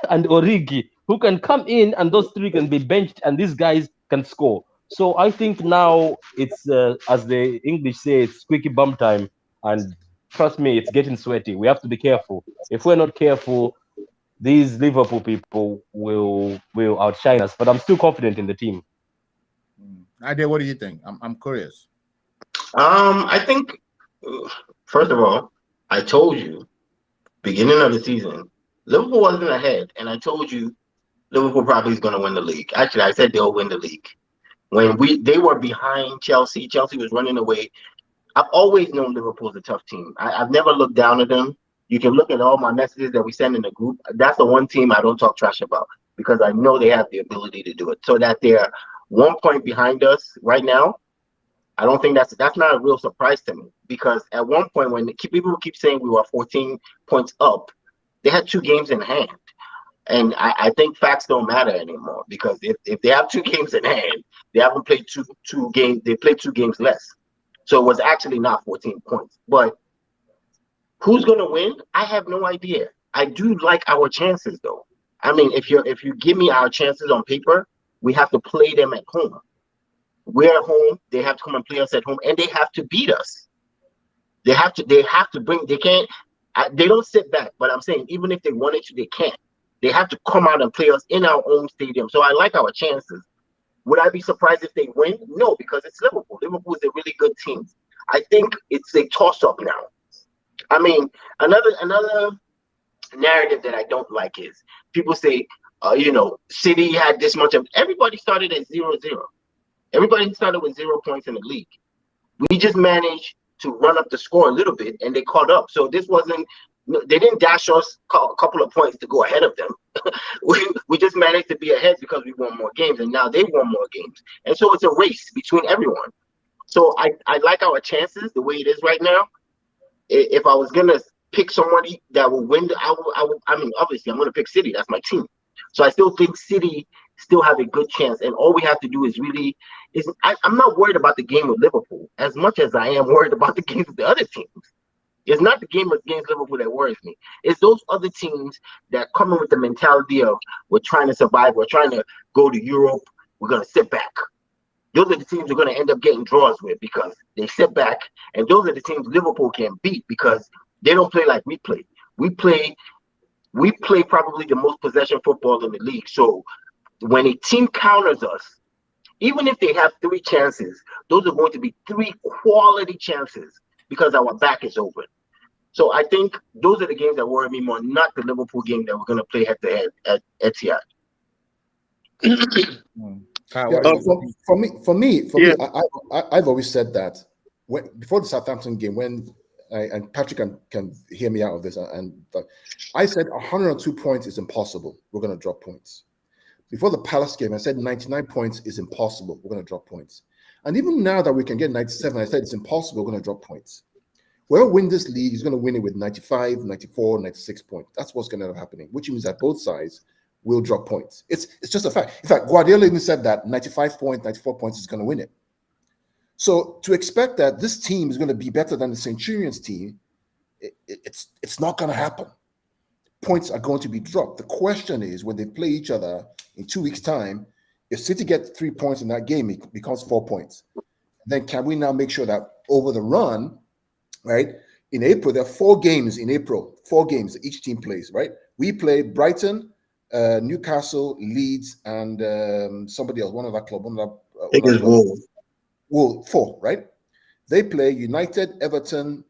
and Origi who can come in, and those three can be benched, and these guys can score. So I think now it's as the English say, it's squeaky bum time, and trust me, it's getting sweaty. We have to be careful. If we're not careful, these Liverpool people will outshine us. But I'm still confident in the team. Ade, what do you think? I'm curious. I think first of all, I told you beginning of the season, Liverpool wasn't ahead, and I told you Liverpool probably is going to win the league. Actually, I said they'll win the league. When they were behind Chelsea, Chelsea was running away. I've always known Liverpool's a tough team. I've never looked down at them. You can look at all my messages that we send in the group. That's the one team I don't talk trash about because I know they have the ability to do it. So that they're 1 point behind us right now, I don't think that's not a real surprise to me because at one point when people keep saying we were 14 points up, they had 2 games in hand. And I think facts don't matter anymore because if they have 2 games in hand, they haven't played two games. They played 2 games less. So it was actually not 14 points. But who's going to win? I have no idea. I do like our chances, though. I mean, if you give me our chances on paper, we have to play them at home. We're at home. They have to come and play us at home, and they have to beat us. They have to bring. They can't. They don't sit back. But I'm saying even if they wanted to, they can't. They have to come out and play us in our own stadium. So I like our chances. Would I be surprised if they win? No, because it's Liverpool. Liverpool is a really good team. I think it's a toss-up now. I mean, another narrative that I don't like is people say, City had this much of. Everybody started at 0-0. Everybody started with 0 points in the league. We just managed to run up the score a little bit, and they caught up. So this wasn't. They didn't dash us a couple of points to go ahead of them. we just managed to be ahead because we won more games, and now they won more games. And so it's a race between everyone. So I like our chances the way it is right now. If I was gonna pick somebody that will win, I mean, obviously I'm gonna pick City. That's my team. So I still think City still have a good chance, and all we have to do is I'm not worried about the game with Liverpool as much as I am worried about the games with the other teams. It's not the game against Liverpool that worries me. It's those other teams that come in with the mentality of we're trying to survive, we're trying to go to Europe, we're going to sit back. Those are the teams we're going to end up getting draws with because they sit back, and those are the teams Liverpool can beat because they don't play like we play. We play probably the most possession football in the league. So when a team counters us, even if they have 3 chances, those are going to be 3 quality chances because our back is open. So I think those are the games that worry me more, not the Liverpool game that we're going to play head-to-head at Etihad. For me, I've always said that before the Southampton game, and Patrick can hear me out of this, I said 102 points is impossible. We're going to drop points. Before the Palace game, I said 99 points is impossible. We're going to drop points. And even now that we can get 97, I said it's impossible. We're going to drop points. Whoever wins this league is going to win it with 95, 94, 96 points. That's what's going to end up happening, which means that both sides will drop points. It's just a fact. In fact, Guardiola even said that 95 points, 94 points is going to win it. So to expect that this team is going to be better than the Centurions team, it's not going to happen. Points are going to be dropped. The question is when they play each other in 2 weeks' time, if City gets 3 points in that game, it becomes 4 points. Then can we now make sure that over the run, right, in April, there are 4 games in April, 4 games that each team plays, right? We play Brighton, Newcastle, Leeds, and somebody else, one of that club. I think it's Wolves. Well, 4, right? They play United, Everton,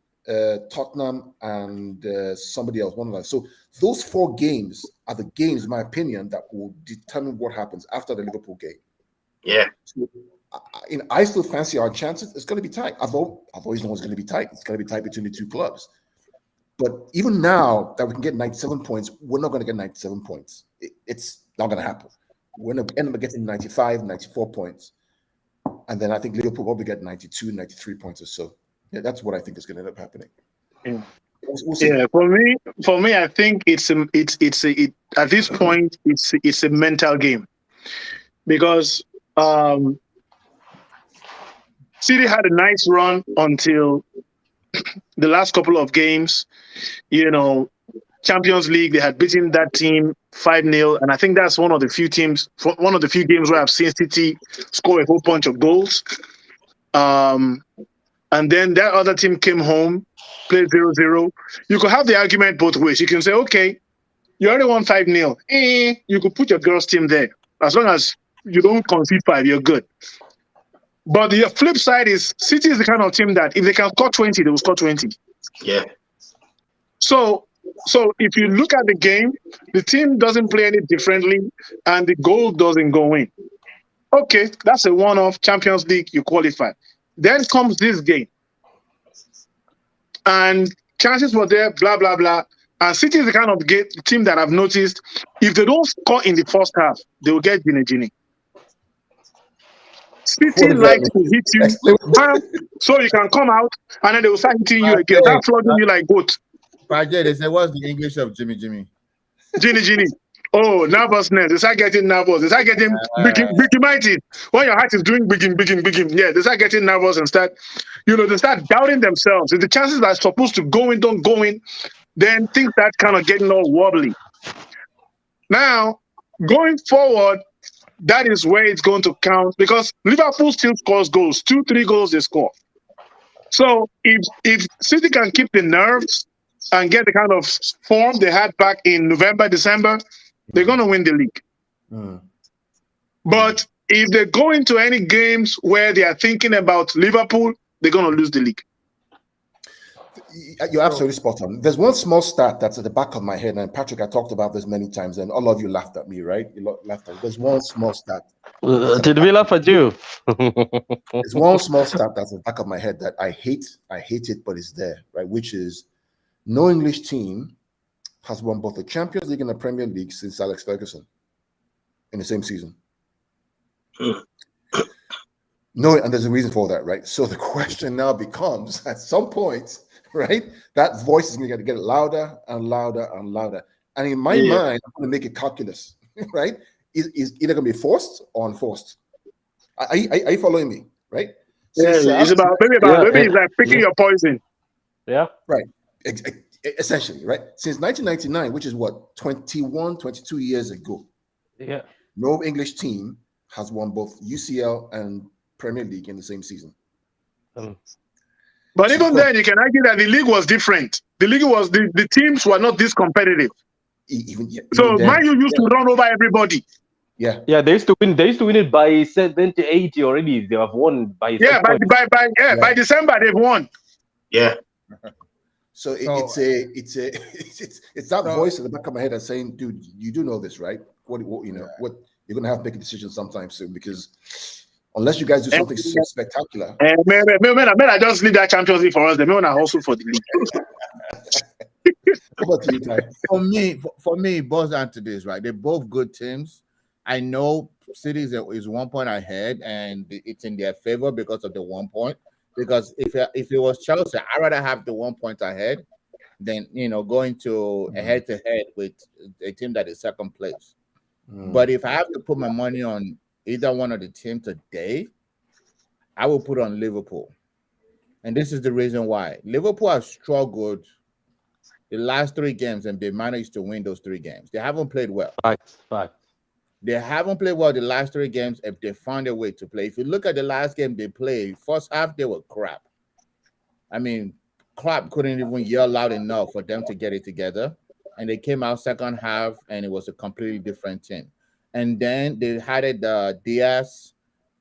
Tottenham, and somebody else, one of them. So those 4 games are the games, in my opinion, that will determine what happens after the Liverpool game. Yeah. So, I still fancy our chances. It's going to be tight. I've always known it's going to be tight. It's going to be tight between the 2 clubs. But even now that we can get 97 points, we're not going to get 97 points. It's not going to happen. We're going to end up getting 95, 94 points. And then I think Liverpool probably get 92, 93 points or so. Yeah, that's what I think is going to end up happening. Yeah. We'll see. Yeah, for me, I think it's at this point it's a mental game because City had a nice run until the last couple of games. You know, Champions League, they had beaten that team 5-0, and I think that's one of the few games where I've seen City score a whole bunch of goals. And then that other team came home, played 0-0. You could have the argument both ways. You can say, okay, you already won 5-0. You could put your girls' team there. As long as you don't concede 5, you're good. But the flip side is City is the kind of team that if they can score 20, they will score 20. Yeah. So if you look at the game, the team doesn't play any differently, and the goal doesn't go in. Okay, that's a one-off. Champions League, you qualify. Then comes this game, and chances were there, blah blah blah. And City is the kind of team that I've noticed if they don't score in the first half, they will get Gini. City likes to hit you, so you can come out, and then they will start hitting you again, start flogging you like goat. They say, what's the English of Jimmy? Gini. Oh, nervousness. They start getting nervous. They start getting biggy. When your heart is doing bigging. Yeah, they start getting nervous and they start doubting themselves. If the chances that are supposed to go in don't go in, then things start kind of getting all wobbly. Now, going forward, that is where it's going to count because Liverpool still scores goals. 2-3 goals they score. So if City can keep the nerves and get the kind of form they had back in November, December, they're going to win the league. But if they go into any games where they are thinking about Liverpool, they're going to lose the league. You're absolutely spot on. There's one small stat that's at the back of my head, and Patrick, I talked about this many times, and all of you laughed at me, right? You laughed at me. There's one small stat. Did we laugh at you? There's one small stat that's at the back of my head that I hate it, but it's there, right? Which is no English team has won both the Champions League and the Premier League since Alex Ferguson in the same season. No, and there's a reason for that, right? So the question now becomes, at some point, right, that voice is going to get louder and louder and louder. And in my mind, I'm going to make a calculus, right? Is either going to be forced or unforced. Are you following me, right? It's about maybe it's like picking your poison. Yeah. Right. Essentially, right? Since 1999, which is what, 22 years ago. Yeah. No English team has won both UCL and Premier League in the same season. But even then, you can argue that the league was different. The league was the teams were not this competitive. So Man U used to run over everybody. Yeah. Yeah, they used to win it by 70, 80 already. They have won by by December they've won. Yeah. So it's that voice in the back of my head that's saying, dude, you do know this, right? What you're gonna have to make a decision sometime soon, because unless you guys do something so spectacular. Man, I just leave that Champions League for us. They may want to hustle for the league. How about you, Ty? For me, it boils down to this, right? They're both good teams. I know City is 1 point ahead, and it's in their favor because of the 1 point. Because if it was Chelsea, I'd rather have the 1 point ahead than going to a head-to-head with a team that is second place. But if I have to put my money on either one of the teams today, I will put on Liverpool. And this is the reason why. Liverpool have struggled the last 3 games, and they managed to win those 3 games. They haven't played well. Fact. They haven't played well the last 3 games if they found a way to play. If you look at the last game they played, first half, they were crap. I mean, Klopp couldn't even yell loud enough for them to get it together. And they came out second half, and it was a completely different team. And then they had Diaz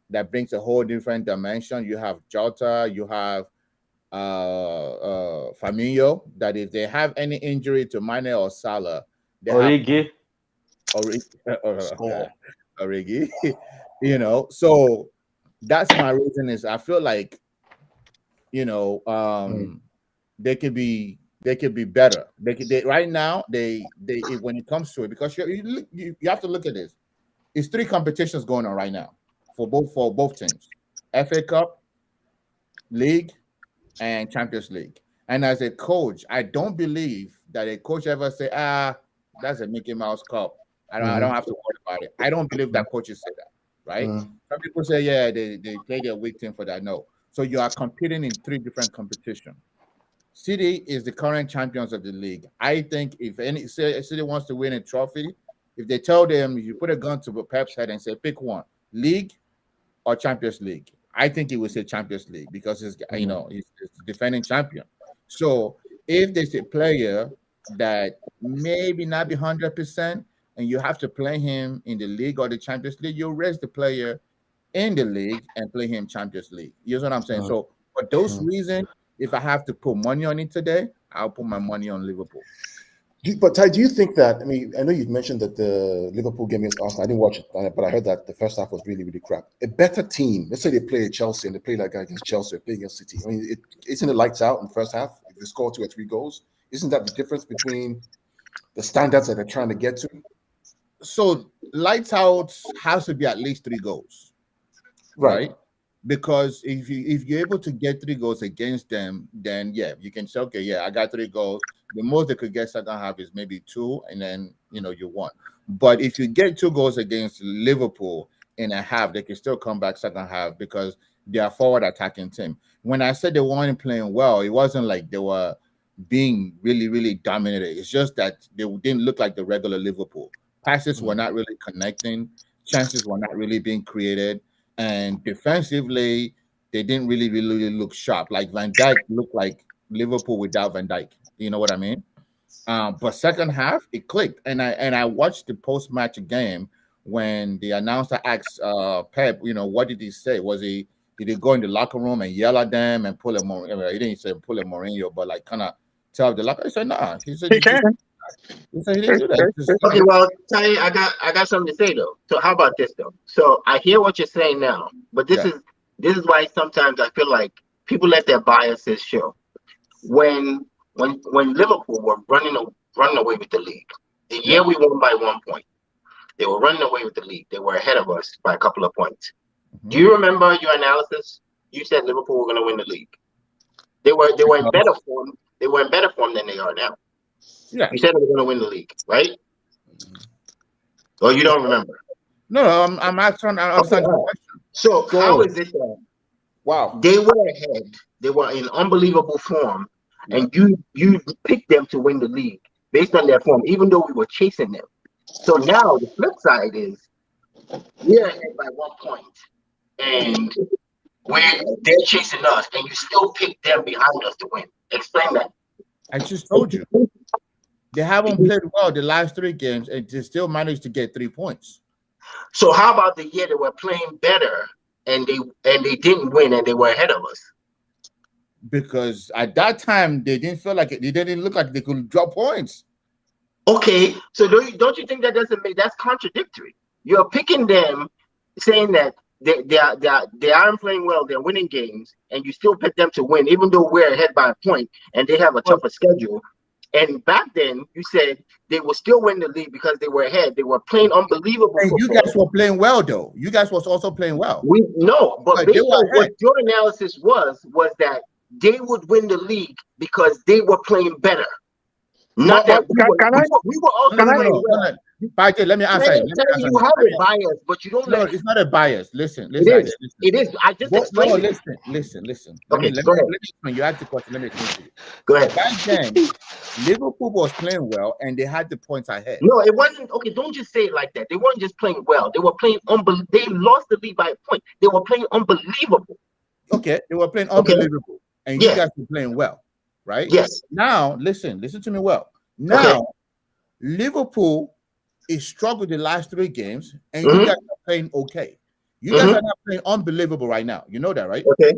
that brings a whole different dimension. You have Jota, you have Firmino, that if they have any injury to Mane or Salah, they Origi. Origi. So that's my reason is I feel like, they could be better. They right now they when it comes to it, because you have to look at this. It's 3 competitions going on right now for both teams. FA Cup, League, and Champions League. And as a coach, I don't believe that a coach ever say, that's a Mickey Mouse Cup. I don't have to worry about it. I don't believe that coaches say that, right? Some people say, yeah, they play their weak team for that. No. So you are competing in 3 different competitions. City is the current champions of the league. I think if any City wants to win a trophy, if they tell them, you put a gun to Pep's head and say, pick one, League or Champions League, I think he would say Champions League because he's defending champion. So if there's a player that maybe not be 100% and you have to play him in the league or the Champions League, you rest the player in the league and play him Champions League. You know what I'm saying? So for those reasons, if I have to put money on it today, I'll put my money on Liverpool. But Ty, do you think that? I mean, I know you mentioned that the Liverpool game against Arsenal. I didn't watch it, but I heard that the first half was really, really crap. A better team, let's say they play at Chelsea and they play like against Chelsea, or play against City. I mean, isn't it lights out in the first half? If they score 2 or 3 goals, isn't that the difference between the standards that they're trying to get to? So lights out has to be at least 3 goals, right? Because if you're able to get 3 goals against them, then yeah, you can say, okay, yeah, I got 3 goals. The most they could get second half is maybe 2, and then you won. But if you get 2 goals against Liverpool in a half, they can still come back second half because they are forward attacking team. When I said they weren't playing well, it wasn't like they were being really, really dominated. It's just that they didn't look like the regular Liverpool. Passes were not really connecting. Chances were not really being created. And defensively, they didn't really look sharp. Like Van Dijk looked like Liverpool without Van Dijk. You know what I mean? But second half, it clicked. And I watched the post-match game when the announcer asked Pep, what did he say? Did he go in the locker room and yell at them and pull a Mourinho? He didn't say pull a Mourinho, but like kind of tell the locker. He said, nah. He said he can. He said he didn't do that. Okay, well, Ty, I got something to say though. So how about this though? So I hear what you're saying now, but this is why sometimes I feel like people let their biases show. When Liverpool were running away with the league, the year we won by 1 point, they were running away with the league. They were ahead of us by a couple of points. Do you remember your analysis? You said Liverpool were going to win the league. They were in better form. They were in better form than they are now. Yeah, you said they were going to win the league, right? Or you don't remember? No, I'm asking the question. So how is it that? Wow, they were ahead. They were in unbelievable form, and you picked them to win the league based on their form, even though we were chasing them. So now the flip side is we're ahead by 1 point, and they're chasing us, and you still pick them behind us to win. Explain that. I just told you. They haven't played well the last 3 games, and they still managed to get 3 points. So how about the year they were playing better and they didn't win and they were ahead of us? Because at that time they didn't feel like it. They didn't look like they could drop points. Okay, so don't you think that's contradictory? You're picking them, saying that they aren't playing well, they're winning games, and you still pick them to win, even though we're ahead by a point and they have a tougher schedule. And back then, you said they will still win the league because they were ahead. They were playing unbelievable football. You guys were playing well, though. You guys was also playing well. But based on what your analysis was that they would win the league because they were playing better. Not that we were also playing well. Let me answer you. You have a bias, but you don't. No, it's not a bias. Listen. It is. I just explained. Listen. Okay, go ahead. You asked the question. Let me explain to you. Go ahead. Back then, Liverpool was playing well, and they had the points ahead. No, it wasn't. Okay, don't just say it like that. They weren't just playing well. They were playing They lost the lead by a point. They were playing unbelievable. Okay, they were playing unbelievable, and you guys were playing well, right? Yes. Now, listen to me well. Now, Liverpool is struggled the last 3 games, and you guys are playing okay. You guys are not playing unbelievable right now. You know that, right? Okay.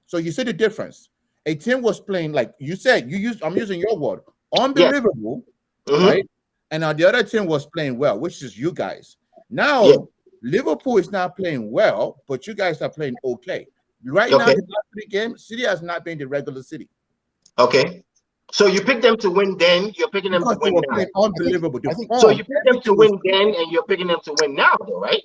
So you see the difference. A team was playing like you said. I'm using your word, unbelievable, right? And now the other team was playing well, which is you guys. Now Liverpool is not playing well, but you guys are playing okay. Right now, the last 3 games, City has not been the regular City. Okay. So you picked them to win then, you're picking them to win now. Unbelievable. So you picked them to win then and you're picking them to win now, though, right?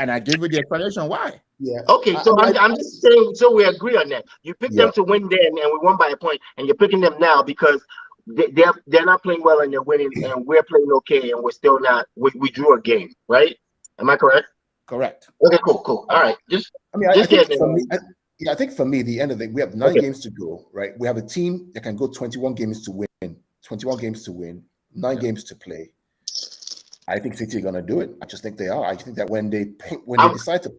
And I give you the explanation why. Yeah. Okay, so I'm just saying, so we agree on that. You picked them to win then, and we won by a point, and you're picking them now because they're not playing well and they're winning, and we're playing okay, and we're still not. We drew a game, right? Am I correct? Correct. Okay, cool. All right, I think for me, the end of it, we have 9 games to go, right? We have a team that can go 21 games to win, 9 games to play. I think City are going to do it. I just think they are. I think that when they decide to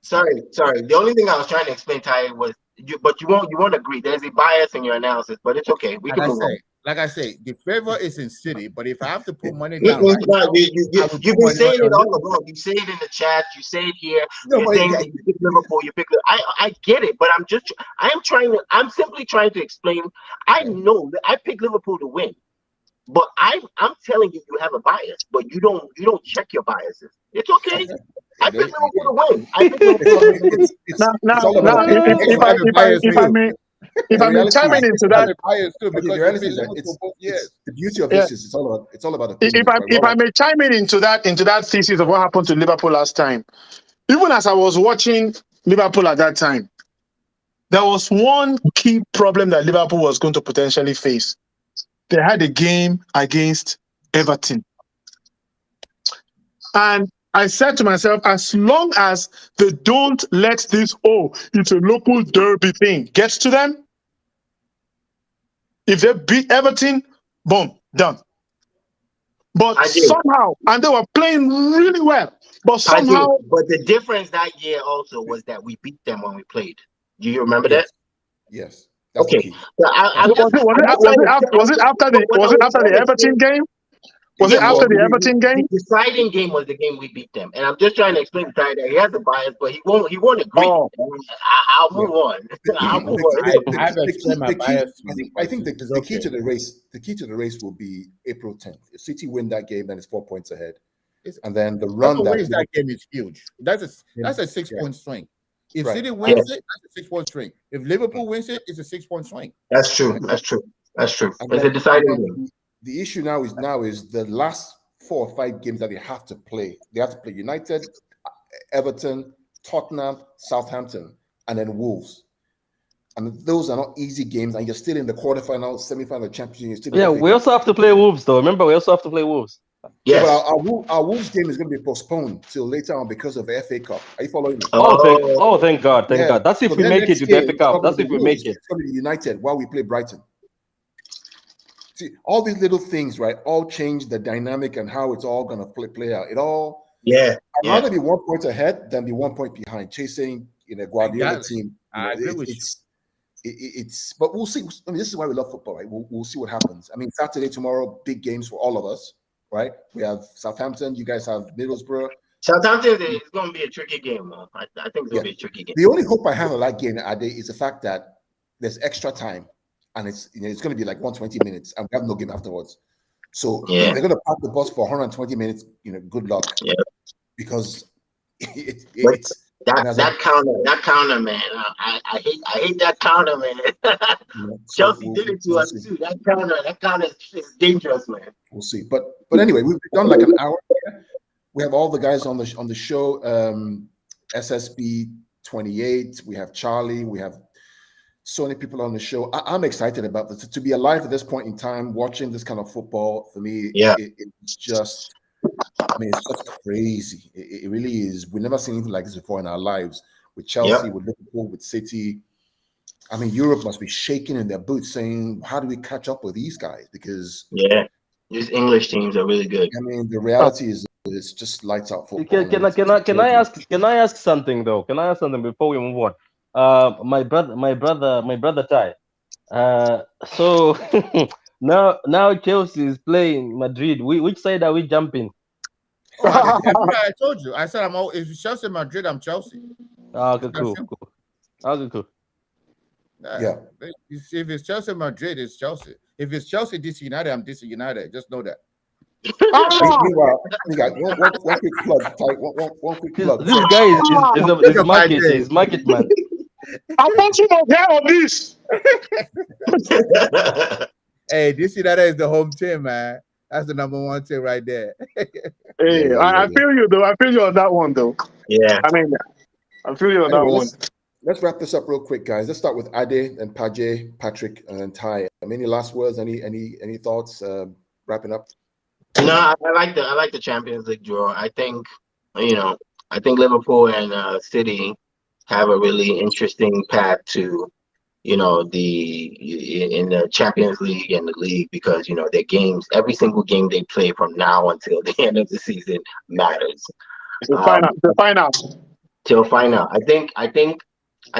sorry. The only thing I was trying to explain, Ty, was but you won't agree. There's a bias in your analysis, but it's okay. We can move on. Like I say, the favor is in City, but if I have to put money You've down, been saying it all along. You say it in the chat. You say it here. You're saying that you pick Liverpool. You pick. I get it, but I'm simply trying to explain. I know that I picked Liverpool to win. But I'm telling you, you have a bias, but you don't check your biases. It's okay. I picked Liverpool to win. If I may chime into that, the beauty of this is it's all about opinions. If I may chime into that thesis of what happened to Liverpool last time, even as I was watching Liverpool at that time, there was one key problem that Liverpool was going to potentially face. They had a game against Everton. And I said to myself, as long as they don't let this, it's a local derby thing, gets to them, if they beat Everton, boom, done. But somehow, and they were playing really well, but somehow... But the difference that year also was that we beat them when we played. Do you remember that? Yes. Okay. Was it after the Everton game? Was it after the Everton game? The deciding game was the game we beat them, and I'm just trying to explain to Ty that he has a bias, but he won't agree. I'll move on. I think the key to the race will be April 10th. If City win that game, then it's 4 points ahead, and then the run that game is huge. That's a 6-point swing. If City wins it, that's a 6-point swing. If Liverpool wins it, it's a 6-point swing. That's true. It's a deciding game. The issue now is the last 4 or 5 games that they have to play. They have to play United, Everton, Tottenham, Southampton, and then Wolves. And those are not easy games, and you're still in the quarterfinal, semifinal, championship. We also have to play Wolves, though. Remember, we also have to play Wolves. Yes. But our Wolves game is going to be postponed till later on because of the FA Cup. Are you following me? Thank God. That's if we make it to the FA Cup. That's if we make it. It's going to be United while we play Brighton. See, all these little things, right, all change the dynamic and how it's all going to play out. It all... I'd rather be 1 point ahead than be 1 point behind, chasing Guardiola team. I agree with you. But we'll see. I mean, this is why we love football, right? We'll see what happens. I mean, Saturday, tomorrow, big games for all of us, right? We have Southampton. You guys have Middlesbrough. Southampton is going to be a tricky game, man. I think it's going to be a tricky game. The only hope I have of that game, Ade, is the fact that there's extra time, and it's going to be like 120 minutes, and we have no game afterwards. So they're going to park the bus for 120 minutes. Good luck. Yeah. Because that counter, man. I hate that counter, man. Chelsea did it to us too. That counter is dangerous, man. We'll see. But anyway, we've done like an hour here. We have all the guys on the show. SSB 28. We have Charlie. We have so many people on the show. I'm excited about this. To be alive at this point in time, watching this kind of football, for me, it's just... I mean, it's just crazy. It really is. We've never seen anything like this before in our lives. With Chelsea, with Liverpool, with City. I mean, Europe must be shaking in their boots, saying, "How do we catch up with these guys?" Because these English teams are really good. I mean, the reality is, it's just lights out football. Can I ask something though? Can I ask something before we move on? My brother Ty. So now Chelsea is playing Madrid. Which side are we jumping? I told you. I said if it's Chelsea Madrid, I'm Chelsea. Okay, cool. Okay, cool. Yeah. If it's Chelsea Madrid, it's Chelsea. If it's Chelsea DC United, I'm DC United. Just know that. Meanwhile, one quick plug. One quick plug. This guy is market. He's market man. I want you to get on this. Hey, DC United is the home team, man. That's the #1 team right there. I feel you though. I feel you on that one though. Yeah. I mean, I'm feeling on that Anyway, one. let's wrap this up real quick, guys. Let's start with Ade and Pajay, Patrick, and then Ty. Any last words? Any thoughts? Wrapping up. No, I like the Champions League draw. I think Liverpool and City have a really interesting path to in the Champions League and the league because their games, every single game they play from now until the end of the season matters. The final. Till final. I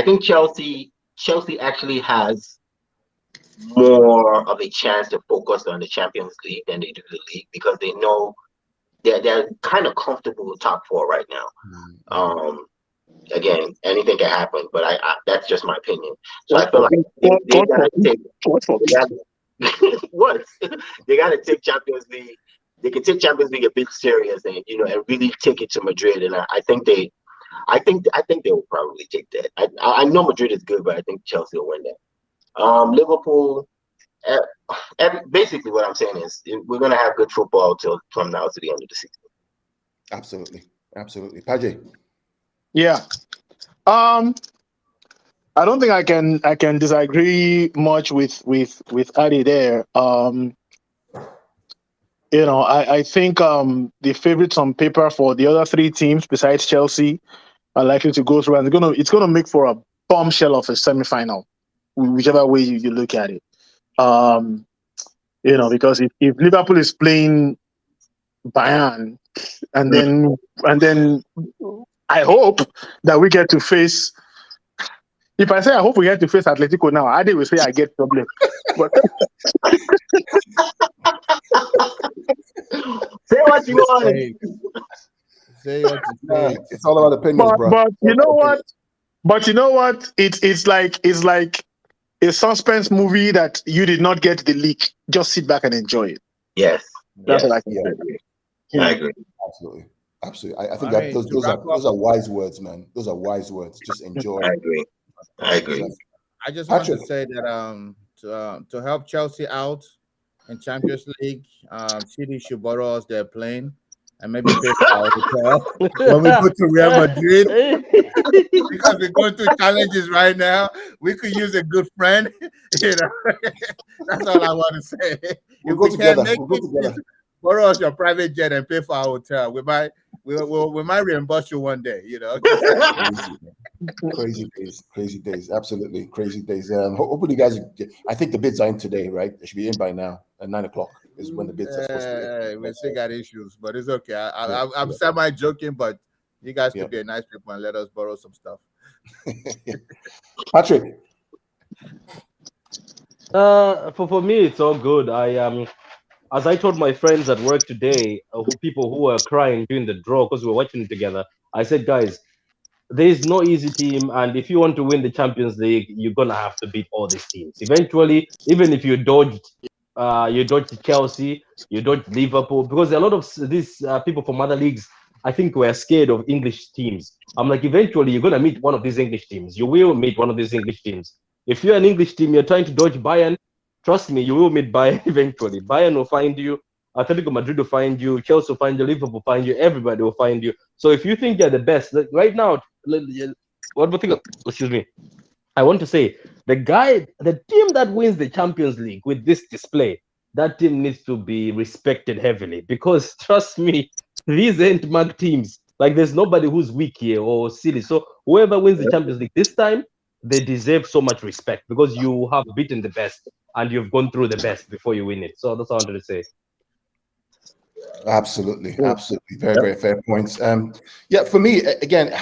think Chelsea actually has more of a chance to focus on the Champions League than they do the league because they know they're kind of comfortable with top four right now. Again, anything can happen, but I that's just my opinion. So I feel like they gotta take what they gotta take Champions League. They can take Champions League a bit serious and and really take it to Madrid. And I think they will probably take that. I know Madrid is good, but I think Chelsea will win that. Liverpool. Basically, what I'm saying is we're gonna have good football from now to the end of the season. Absolutely. Pajay. Yeah. I don't think I can disagree much with Adi there. I think the favorites on paper for the other three teams besides Chelsea are likely to go through, and it's gonna make for a bombshell of a semifinal, whichever way you look at it. Because if Liverpool is playing Bayern, and then I hope that we get to face. If I say I hope we get to face Atletico now, Adi will say I get problem. But say what you want. Say what you say. It's all about opinions, bro. But you know what? It's like a suspense movie that you did not get the leak. Just sit back and enjoy it. Yes. That's what I can say. I agree. Absolutely. I think that those are wise words, man. Those are wise words. Just enjoy. I agree. I just want to say that to help Chelsea out in Champions League, City should borrow us their plane and maybe pay for our hotel when we go to Real Madrid. Because we're going through challenges right now. We could use a good friend. That's all I want to say. We'll go together. Borrow us your private jet and pay for our hotel. We might reimburse you one day. Crazy days. Absolutely crazy days. Hopefully, you guys. I think the bids are in today, right? They should be in by now. At 9:00 is when the bids are supposed to be. We still got issues, but it's okay. I'm semi joking, but you guys could be a nice people and let us borrow some stuff. Patrick. For me, it's all good. As I told my friends at work today, people who were crying during the draw because we were watching it together, I said, guys, there is no easy team, and if you want to win the Champions League, you're gonna have to beat all these teams. Eventually, even if you dodged Chelsea, you dodged Liverpool, because a lot of these people from other leagues, I think, were scared of English teams. I'm like, eventually, you're gonna meet one of these English teams. You will meet one of these English teams. If you're an English team, you're trying to dodge Bayern. Trust me, you will meet Bayern eventually. Bayern will find you. Atletico Madrid will find you. Chelsea will find you. Liverpool will find you. Everybody will find you. So if you think you're the best, right now, one more thing, excuse me. I want to say, the team that wins the Champions League with this display, that team needs to be respected heavily because, trust me, these ain't mug teams. Like, there's nobody who's weak here or silly. So whoever wins the Champions League this time, they deserve so much respect because you have beaten the best and you've gone through the best before you win it. So that's all I wanted to say. Absolutely. Very, very fair points. For me, again,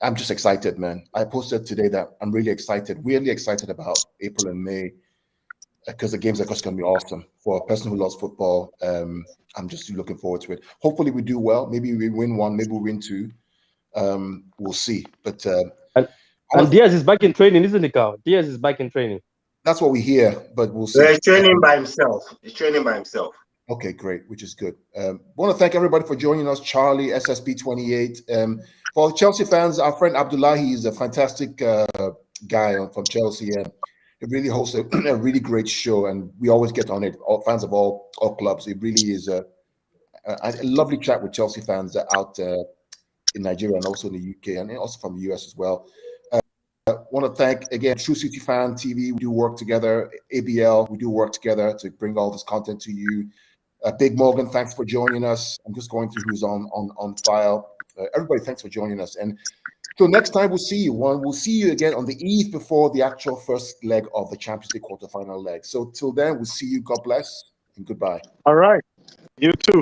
I'm just excited, man. I posted today that I'm really excited about April and May because the games are just going to be awesome. For a person who loves football, I'm just looking forward to it. Hopefully we do well. Maybe we win one, maybe we win two. We'll see. But and Diaz is back in training, isn't he, Carl? Diaz is back in training. That's what we hear, but we'll see. He's training by himself. Okay, great, which is good. Want to thank everybody for joining us. Charlie, SSB28. For Chelsea fans, our friend Abdullahi is a fantastic guy from Chelsea, and he really hosts a really great show, and we always get on it. All fans of all clubs. It really is a lovely chat with Chelsea fans out in Nigeria and also in the UK and also from the US as well. Want to thank again True City Fan TV. We do work together. ABL, we do work together to bring all this content to you. Big Morgan, thanks for joining us. I'm just going through who's on file. Everybody, thanks for joining us. And till next time, we'll see you. We'll see you again on the eve before the actual first leg of the Champions League quarterfinal leg. So till then, we'll see you. God bless and goodbye. All right. You too.